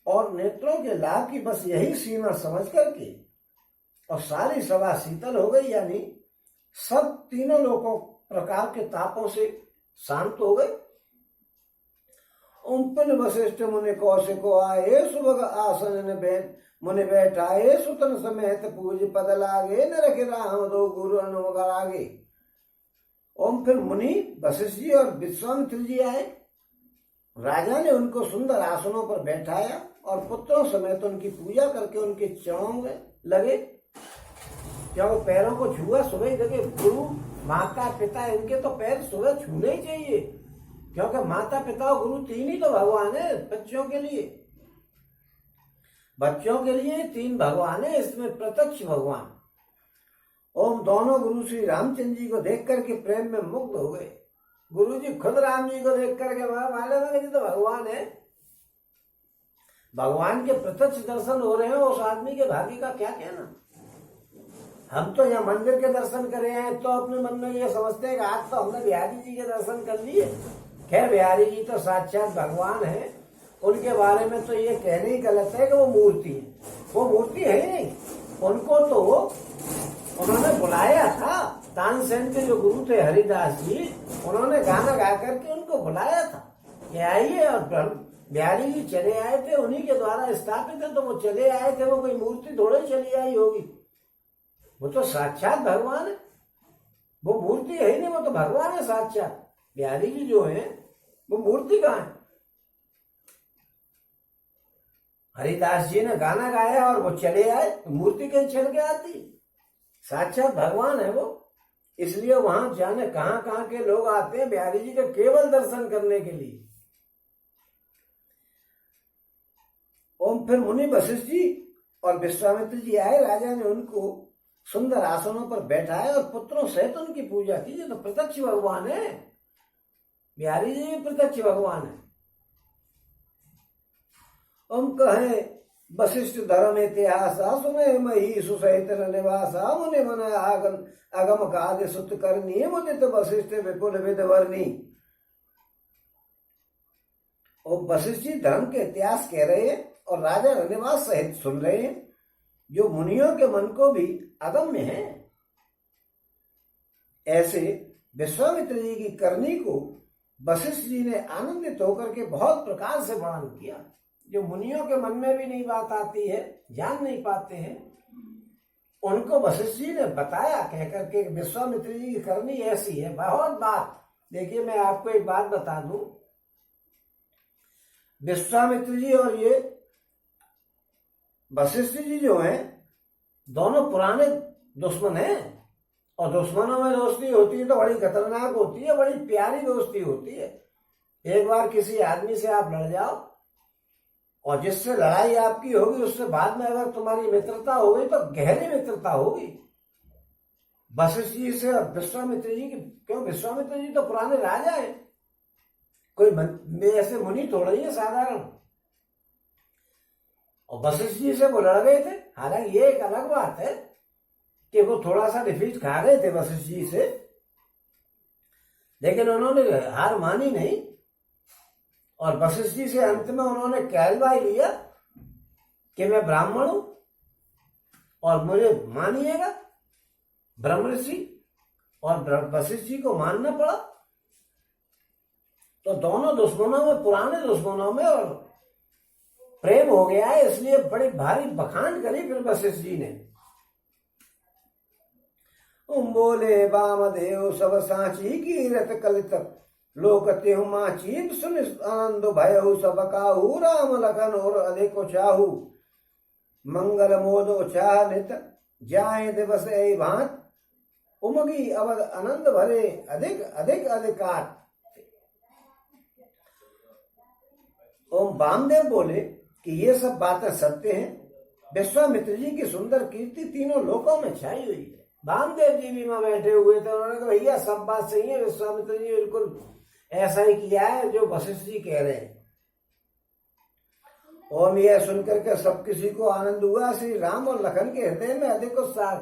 और नेत्रों के लाभ की बस यही सीमा समझ करके और सारी सभा शीतल हो गई, यानी सब तीनों लोगों प्रकार के तापों से शांत हो गए। उन वशिष्ठ मुनि कौशिको आए, सुभग आसन मुनि बैठाए, सुतन समेत पूज पद लागे, नरक राम दो गुरु अनुमगर आगे। ओम फिर मुनि वशिष्ठ जी और विश्वामित्र जी आए। राजा ने उनको सुंदर आसनों पर बैठाया और पुत्रों समेत उनकी पूजा करके उनके चरणों में लगे। क्योंकि पैरों को छुआ सुबह देखे, गुरु माता पिता इनके तो पैर सुबह छूने ही चाहिए, क्योंकि माता पिता और गुरु 3 ही तो भगवान है बच्चों के लिए। बच्चों के लिए 3 भगवान है, इसमें प्रत्यक्ष भगवान। ओम दोनों गुरु श्री रामचंद्र जी को देख करके प्रेम में मुग्ध हो गए। गुरु जी खुद राम जी को देख करके मालूम है कि तो भगवान है। भगवान के प्रत्यक्ष दर्शन हो रहे हैं, उस आदमी के भाग्य का क्या कहना। हम तो यहाँ मंदिर के दर्शन करे हैं तो अपने मन में ये समझते हैं कि आज तो हमने बिहारी जी के दर्शन कर लिए। खैर बिहारी जी तो साक्षात भगवान है, उनके बारे में तो ये कहने ही गलत है कि वो मूर्ति है। वो मूर्ति है ही नहीं, उनको तो उन्होंने बुलाया था। तानसेन के जो गुरु थे हरिदास जी, उन्होंने गाना गा करके उनको बुलाया था कि आइए, और बिहारी जी चले आए थे, उन्हीं के द्वारा स्थापित है, तो वो चले आए थे। वो कोई मूर्ति थोड़ी चली आई होगी, वो तो साक्षात भगवान है। वो मूर्ति है ही नहीं, वो तो भगवान है साक्षात। बिहारी जी जो है वो मूर्ति कहाँ है। हरिदास जी ने गाना गाया और वो चले आए, तो मूर्ति कहीं चल के आती। साक्षात भगवान है वो, इसलिए वहां जाने कहां कहां के लोग आते हैं बिहारी जी के केवल दर्शन करने के लिए। ओम फिर मुनि वशिष्ठ जी और विश्वामित्र जी आए। राजा ने उनको सुंदर आसनों पर बैठाया और पुत्रों सहित उनकी पूजा की। ये तो प्रत्यक्ष भगवान है, बिहारी जी भी प्रत्यक्ष भगवान है। ओम कहे वशिष्ठ धर्म इतिहास, सुने मही सुसहित निवासा, मुनि मन अगम काद सुत करनी, मुदित वशिष्ठ विपुल विद वर्णी। और वशिष्ठ जी धर्म के इतिहास कह रहे हैं और राजा रनिवास सहित सुन रहे हैं, जो मुनियों के मन को भी अगम्य है। ऐसे विश्वामित्र जी की करनी को वशिष्ठ जी ने आनंदित होकर के बहुत प्रकार से वर्णन किया, जो मुनियों के मन में भी नहीं बात आती है, जान नहीं पाते हैं। उनको वशिष्ठ जी ने बताया कह करके विश्वामित्र जी की करनी ऐसी है। बहुत बात देखिए, मैं आपको एक बात बता दूं, विश्वामित्र जी और ये वशिष्ठ जी जो हैं दोनों पुराने दुश्मन हैं, और दुश्मनों में दोस्ती होती है तो बड़ी खतरनाक होती है, बड़ी प्यारी दोस्ती होती है। एक बार किसी आदमी से आप लड़ जाओ और जिससे लड़ाई आपकी होगी उससे बाद में अगर तुम्हारी मित्रता हो गई तो गहरी मित्रता होगी। वशिष्ठ जी से और विश्वामित्र जी की, क्यों विश्वामित्र जी तो पुराने राजा हैं, कोई ऐसे मुनि थोड़ा ही है साधारण, और वशिष्ठ जी से वो लड़ गए थे। हालांकि ये एक अलग बात है कि वो थोड़ा सा डिफीट खा गए थे वशिष्ठ जी से, लेकिन उन्होंने हार मानी नहीं, और वशिष्ठ जी से अंत में उन्होंने कहलवाई लिया कि मैं ब्राह्मण हूं और मुझे मानिएगा, ब्रह्म ऋषि, और वशिष्ठ जी को मानना पड़ा। तो दोनों दुश्मनों में, पुराने दुश्मनों में और प्रेम हो गया है, इसलिए बड़ी भारी बखान करी फिर वशिष्ठ जी ने। बोले वामदेव सब सांची की रत कलित लोकते माची सुन आनंद भय सब काहू राम लखन और अधिक चाहू मंगल मोदो चाह नित जाए दिवस ए भांत उमगी अवध आनंद भरे अधिक अधिक अधिकार। ओम वामदेव बोले कि ये सब बातें सत्य हैं, विश्वामित्र जी की सुंदर कीर्ति तीनों लोकों में छाई हुई है। वामदेव जी भी वहां बैठे हुए थे, उन्होंने कहा भैया सब बात सही है, विश्वामित्र जी बिल्कुल ऐसा ही किया है जो वशिष्ठ जी कह रहे हैं। ओम यह सुनकर के सब किसी को आनंद हुआ। श्री राम और लखन के हृदय में अधिक उत्साह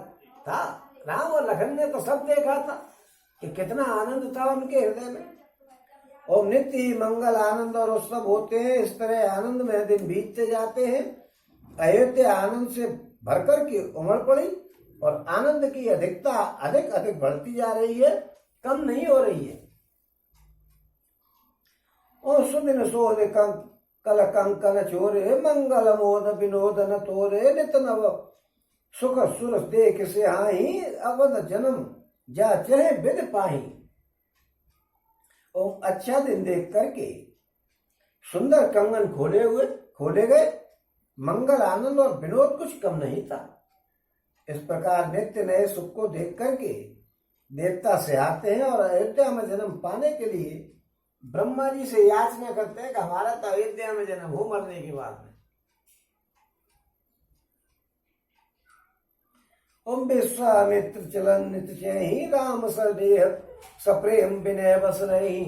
था। राम और लखन ने तो सब देखा था कि कितना आनंद था उनके हृदय में। और नित्य ही मंगल आनंद और उत्सव होते हैं, इस तरह आनंद में दिन बीतते जाते हैं। अयोध्या आनंद से भरकर के उमड़ पड़ी और आनंद की अधिकता अधिक अधिक बढ़ती जा रही है, कम नहीं हो रही है। और सुदिन सोद कल कंकन चोरे मंगल मोद विनोद न तोरे नित नव सुख सुर देख से हाही अवध जन्म जा चहे विद पाही। और अच्छा दिन देख करके सुंदर कंगन खोले गए, मंगल आनंद और विनोद कुछ कम नहीं था। इस प्रकार नित्य नए सुख को देख करके देवता से आते हैं और अयोध्या में जन्म पाने के लिए ब्रह्मा जी से याचना करते हैं कि हमारा तो अयोध्या में जन्म हो मरने के बाद में। ओम विश्वामित्र चलन नित चहि राम सदेह सप्रेम विनय बस रही।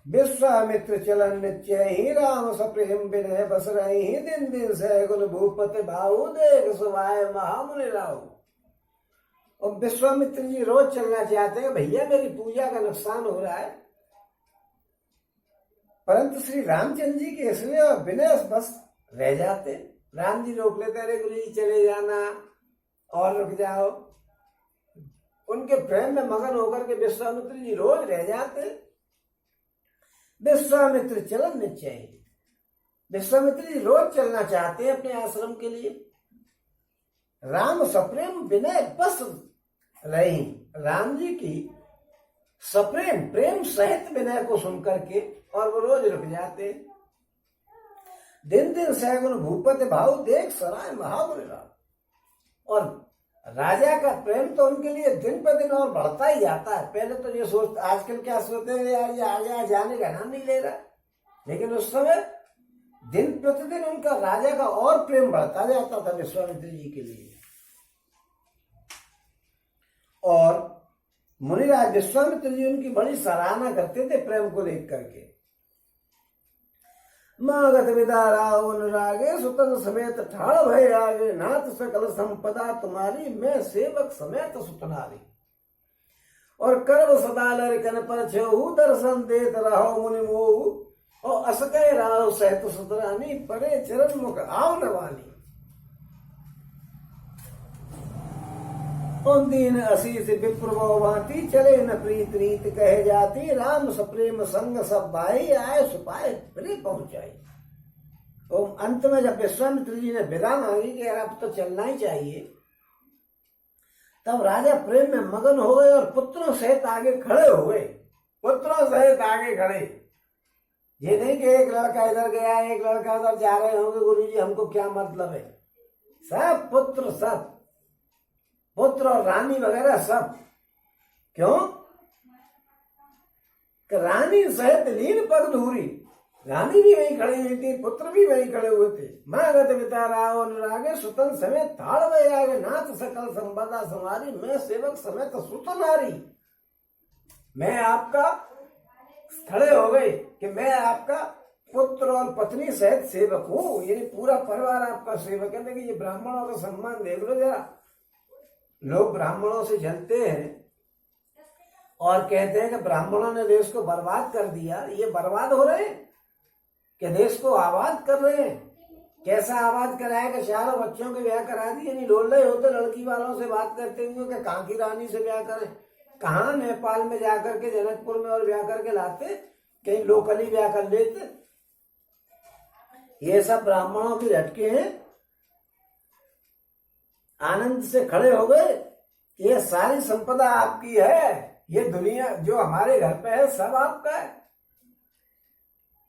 विश्वामित्र चलन नित्य ही राम सप्रेम विनय बस रही। दिन दिन सैगुन भूपति भाऊ देख सुभाय महामुनि राव। और विश्वामित्र जी रोज चलना चाहते हैं, भैया मेरी पूजा का नुकसान हो रहा है, परंतु श्री रामचंद्र जी के इसलिए विनय बस रह जाते। राम जी रोक लेते, अरे गुरु जी चले जाना और रुक जाओ। उनके प्रेम में मगन होकर के विश्वामित्र जी रोज रह जाते। विश्वामित्र चलन निश्चय, विश्वामित्र जी रोज चलना चाहते हैं अपने आश्रम के लिए। राम सप्रेम विनय बस रही। राम जी की सप्रेम प्रेम सहित विनय को सुनकर के और वो रोज रुक जाते। दिन दिन सैगुन भूपति भाव देख सराय महामुनि राव। और राजा का प्रेम तो उनके लिए दिन पर दिन और बढ़ता ही जाता है। पहले तो ये सोचते, आजकल क्या सोचते हैं यार ये आगे जाने का नाम नहीं ले रहा, लेकिन उस समय दिन प्रतिदिन उनका राजा का और प्रेम बढ़ता जाता था विश्वामित्र जी के लिए। और मुनिराज विश्वामित्र जी उनकी बड़ी सराहना करते थे प्रेम को देख करके। मागत विदारा अनुरागे सुतन समेत ठाड़ भय आगे नाथ सकल संपदा तुम्हारी मैं सेवक समेत सुतनारी। और कर्म सदा लरिकन पर छहु दर्शन देत रहो मुनि मोहु। और असकय राव सहित सुतरानी परे चरण मुख आव नवानी। उन दीन असीस विप्रभो भांति चले न प्रीत रीत कहे जाती। राम सप्रेम संग सब भाई आए सुपाए प्रिय पहुंचाई। तो अंत में जब विश्वामित्र जी ने विदा मांगी कि अब तो चलना ही चाहिए, तब राजा प्रेम में मगन हो गए और पुत्रों सहित आगे खड़े हो गए। पुत्रों सहित आगे खड़े, ये नहीं कि एक लड़का इधर गया एक लड़का उधर जा रहे होंगे, गुरुजी हमको क्या मतलब है। सब पुत्र, सब पुत्र और रानी वगैरह सब। क्यों कि रानी सहित लीन पग धूरी, रानी भी वहीं खड़ी हुई थी, पुत्र भी वहीं खड़े हुए थे। मागत विता राव अनुरागे सुतन समेत ताड़ में आगे नाथ सकल संपदा समारी, मैं सेवक समेत सुतनारी। मैं आपका खड़े हो गए कि मैं आपका पुत्र और पत्नी सहित सेवक हूं, यानी पूरा परिवार आपका सेवक है। देखिए ये ब्राह्मणों का सम्मान देख लो जरा। लोग ब्राह्मणों से जलते हैं और कहते हैं कि ब्राह्मणों ने देश को बर्बाद कर दिया। ये बर्बाद हो रहे हैं कि देश को आबाद कर रहे हैं? कैसा आबाद कराया कि चारों बच्चों के ब्याह करा दिए। नहीं लोल रहे होते लड़की वालों से बात करते हुए कि कहाँ की रानी से ब्याह करें, कहाँ नेपाल में जाकर के जनकपुर में और ब्याह करके लाते, कहीं लोकली ब्याह कर लेते। ये सब ब्राह्मणों की झटके हैं। आनंद से खड़े हो गए, ये सारी संपदा आपकी है, ये दुनिया जो हमारे घर पे है सब आपका है।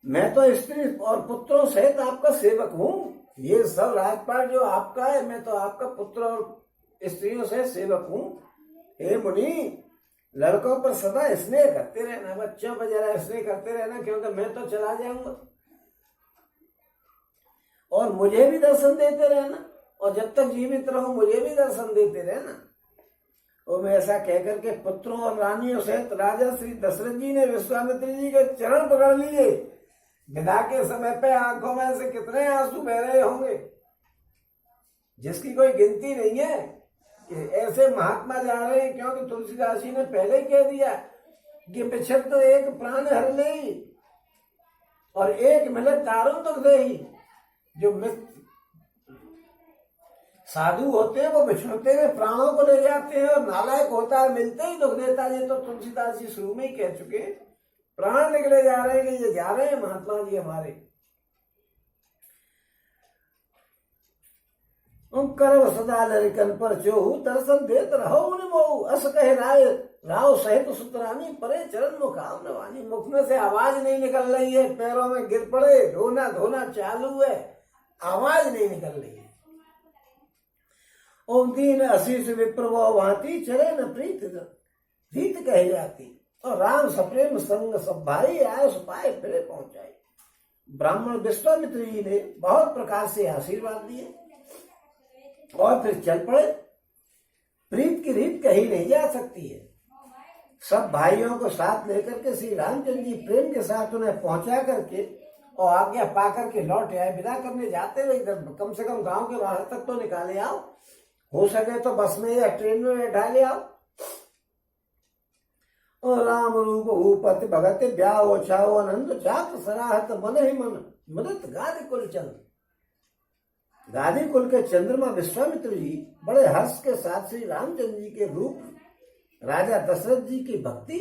मैं तो स्त्री और पुत्रों सहित आपका सेवक हूं। ये सब राजपाट जो आपका है, मैं तो आपका पुत्र और स्त्रियों से सेवक हूं। हे मुनि, लड़कों पर सदा स्नेह करते रहना, बच्चों पर जरा स्नेह करते रहना, क्योंकि मैं तो चला जाऊंगा। और मुझे भी दर्शन देते रहना, और जब तक जीवित रहूं मुझे भी दर्शन देते रहना। और मैं ऐसा कहकर के पुत्रों और रानियों सहित राजा श्री दशरथ जी ने विश्वामित्र जी के चरण पकड़ लिए। विदा के समय पे आंखों में से कितने आंसू बह रहे होंगे, जिसकी कोई गिनती नहीं है। कि ऐसे महात्मा जा रहे हैं, क्योंकि तुलसीदास जी ने पहले ही कह दिया कि बिछड़ तो एक प्राण हर ले और एक मिले तारों दुख दे ही। जो साधु होते हैं वो बिछड़ते हुए प्राणों को ले जाते हैं, और नालायक होता है मिलते ही दुख देता है। ये तो तुलसीदास जी शुरू में ही कह चुके हैं। प्राण निकले जा रहे हैं, ये जा रहे हैं महात्मा जी हमारे। कर्म सदा लरिकन पर जो दर्शन देत रहो उन्हें मोहू, अस कहे राय राव सहित सुतरानी परे चरण मुखाम नवानी। मुख में से आवाज नहीं निकल रही है, पैरों में गिर पड़े, रोना धोना चालू है, आवाज नहीं निकल रही है। ओम दीन आशीष विप्रभो भांति चले न प्रीत रीत कही जाती, और राम सप्रेम संग सब भाई आय सुपाए फिरे पहुंचाई। ब्राह्मण विश्वामित्र जी ने बहुत प्रकार से आशीर्वाद दिए और फिर चल पड़े। प्रीत की रीत कही नहीं जा सकती है। सब भाइयों को साथ लेकर के श्री रामचंद्र जी प्रेम के साथ उन्हें पहुंचा करके और आज्ञा पा करके लौट आए। विदा करने जाते हुए कम से कम गांव के बाहर तक तो निकाले आओ, हो सके तो बस में या ट्रेन में बैठा ले आओ। और राम रूप भूपत भगत ब्याह छाओ आनंद जात सराहत मन ही मन मदत गादि कुल चंद्र। गादी कुल के चंद्रमा विश्वामित्र जी बड़े हर्ष के साथ श्री रामचंद्र जी के रूप, राजा दशरथ जी की भक्ति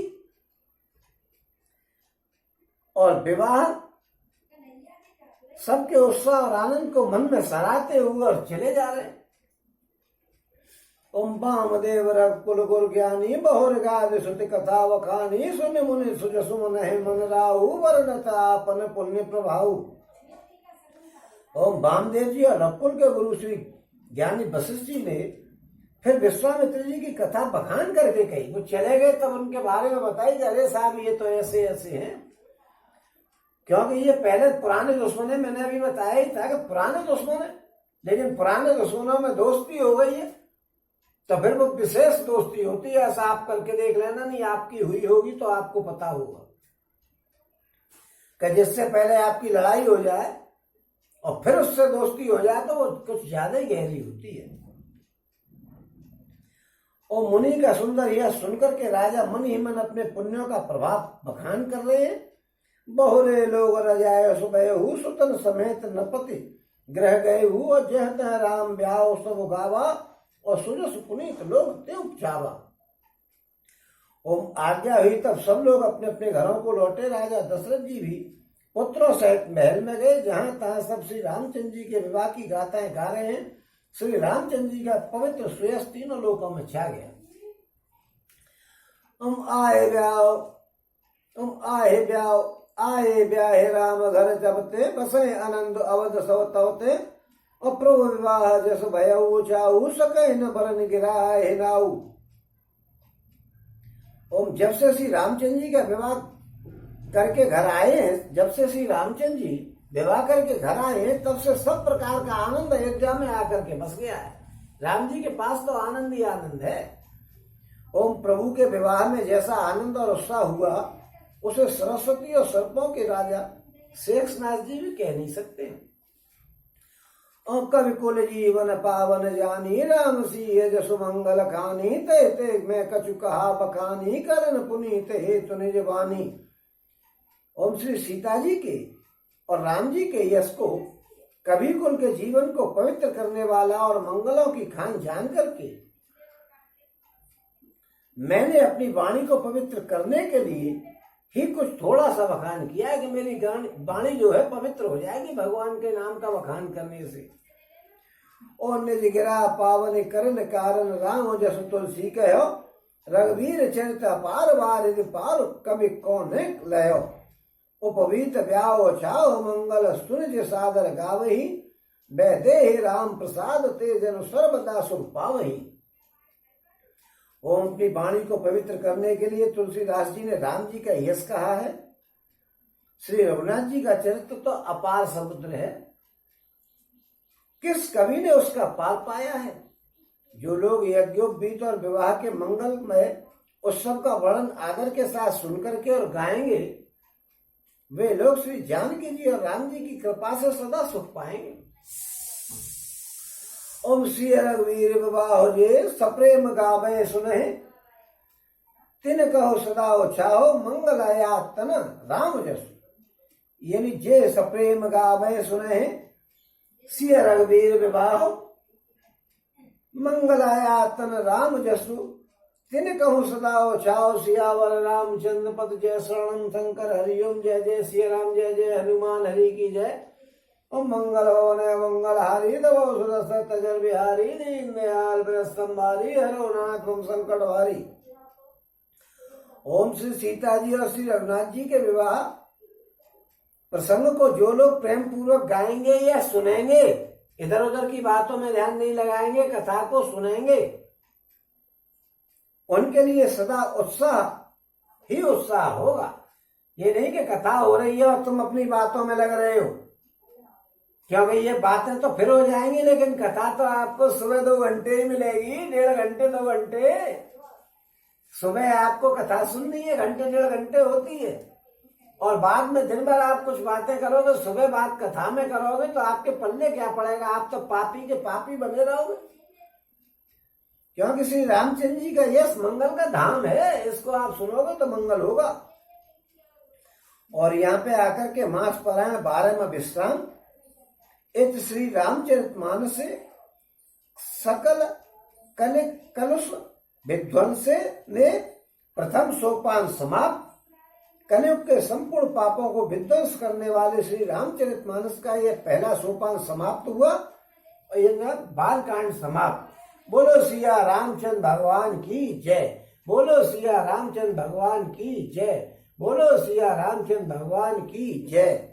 और विवाह, सबके उत्साह और आनंद को मन में सराहते हुए और चले जा रहे हैं। ओम वामदेव कुल गुर ज्ञानी बहुर गाद सुति कथा वखानी, सुन मुनि सुज सुमन है मन राहु वर्णता अपन पुण्य प्रभाव। ओम वामदेव जी और रकुल के गुरु श्री ज्ञानी वशिष्ठ जी ने फिर विश्वामित्र जी की कथा बखान करके कही। वो चले गए तब उनके बारे में बताई, अरे साहब ये तो ऐसे ऐसे हैं, क्योंकि ये पहले पुराने दुश्मन है। मैंने अभी बताया ही था कि पुराने दुश्मन है, लेकिन पुराने दुश्मनों में दोस्ती हो गई है तो फिर वो विशेष दोस्ती होती है। ऐसा आप करके देख लेना, नहीं आपकी हुई होगी तो आपको पता होगा कि जिससे पहले आपकी लड़ाई हो जाए और फिर उससे दोस्ती हो जाए तो वो कुछ ज्यादा ही गहरी होती है। और मुनि का सुंदर यह सुनकर के राजा मन ही मन अपने पुण्यों का प्रभाव बखान कर रहे हैं। बहुरे लोग रजाए सुबह हु सुतन समेत नपति ग्रह गए हु, और जह तह राम ब्याह सब गावा और सुजस पुनीत लोग ते उपचावा। और आज्ञा हुई तब सब लोग अपने अपने घरों को लौटे। राजा दशरथ जी भी पुत्रों सहित महल में गए, जहां तहां सब श्री रामचंद्र जी के विवाह की गाथाएं गा रहे हैं। श्री रामचंद्र जी का पवित्र श्रेयस तीनों लोकों में छा गया। आए ब्याहे राम घर जबते बसे आनंद अवध सब तवते अप्रभु विवाह जस भयऊ चाऊ सके न बरन गिराए नाऊ। ओम जब से श्री रामचंद्र जी का विवाह करके घर आए हैं, जब से श्री रामचंद्र जी विवाह करके घर आए हैं, तब से सब प्रकार का आनंद अयोध्या में आकर के बस गया है। राम जी के पास तो आनंद ही आनंद है। ओम प्रभु के विवाह में जैसा आनंद और उत्साह हुआ, उसे सरस्वती और सर्पों के राजा शेषनाग जी भी कह नहीं सकते। कवि कुल जीवन पावन जानी राम सिंह जसु मंगल खानी ते ते मैं कछु कहा बखानी करन पुनीत हेतु निज वाणी। ओम श्री सीता जी के और राम जी के यश को, कवि कुल के जीवन को पवित्र करने वाला और मंगलों की खान जान करके मैंने अपनी वाणी को पवित्र करने के लिए ही कुछ थोड़ा सा बखान किया है कि मेरी वाणी जो है पवित्र हो जाएगी भगवान के नाम का बखान करने से। और निज गिरा पावन करण कारण राम जस तुलसी कहो रघुवीर चरित पार बार पार कवि कौन लयो। उपवीत ब्याओ छाओ मंगल सुनिज सादर गावही वैदेहि राम प्रसाद ते जन सर्वदा सुख पावही। ओम अपनी वाणी को पवित्र करने के लिए तुलसीदास जी ने राम जी का यश कहा है। श्री रघुनाथ जी का चरित्र तो अपार समुद्र है, किस कवि ने उसका पार पाया है। जो लोग यज्ञोपवीत और विवाह के मंगलमय उत्सव का वर्णन आदर के साथ सुनकर के और गाएंगे, वे लोग श्री जानकी जी और राम जी की कृपा से सदा सुख पाएंगे। ओम श्री रघुवीर विवाह जे सप्रेम गावे सुने तिन कहो सदा छाओ मंगलया तन राम जसु। यानी जे सप्रेम गावे सुने श्री रघुवीर विवाह मंगलया तन राम जसु तिन कहूँ सदा छाओ सियावर रामचंद्र पद जय शरणम शंकर हरिओम जय जय श्री राम जय जय हनुमान हरि की जय। ओम मंगल भवन मंगल हारी दबो सुरसत तजर बिहारी दीन दयाल संभारी हरो नाथ तुम संकट भारी। ओम श्री सीता जी और श्री रघुनाथ जी के विवाह प्रसंग को जो लोग प्रेम पूर्वक गाएंगे या सुनेंगे, इधर उधर की बातों में ध्यान नहीं लगाएंगे, कथा को सुनेंगे, उनके लिए सदा उत्साह ही उत्साह होगा। ये नहीं कि कथा हो रही है और तुम अपनी बातों में लग रहे हो, क्योंकि ये बातें तो फिर हो जाएंगी, लेकिन कथा तो आपको सुबह 2 घंटे ही मिलेगी, 1.5 घंटे 2 घंटे। सुबह आपको कथा सुननी है, घंटे 1.5 घंटे होती है, और बाद में दिन भर आप कुछ बातें करोगे, सुबह बात कथा में करोगे तो आपके पल्ले क्या पड़ेगा, आप तो पापी के पापी बने रहोगे। क्योंकि श्री रामचंद्र जी का यश मंगल का धाम है, इसको आप सुनोगे तो मंगल होगा। और यहाँ पे आकर के मास परायण 12 में विश्राम इत श्री रामचरितमानस से सकल कलुष विध्वंसे ने प्रथम सोपान समाप्त। कलयुग के संपूर्ण पापों को विध्वंस करने वाले श्री रामचरितमानस का यह पहला सोपान समाप्त हुआ और यह बालकांड समाप्त। बोलो सिया रामचंद्र भगवान की जय, बोलो सिया रामचंद्र भगवान की जय, बोलो सिया रामचंद्र भगवान की जय।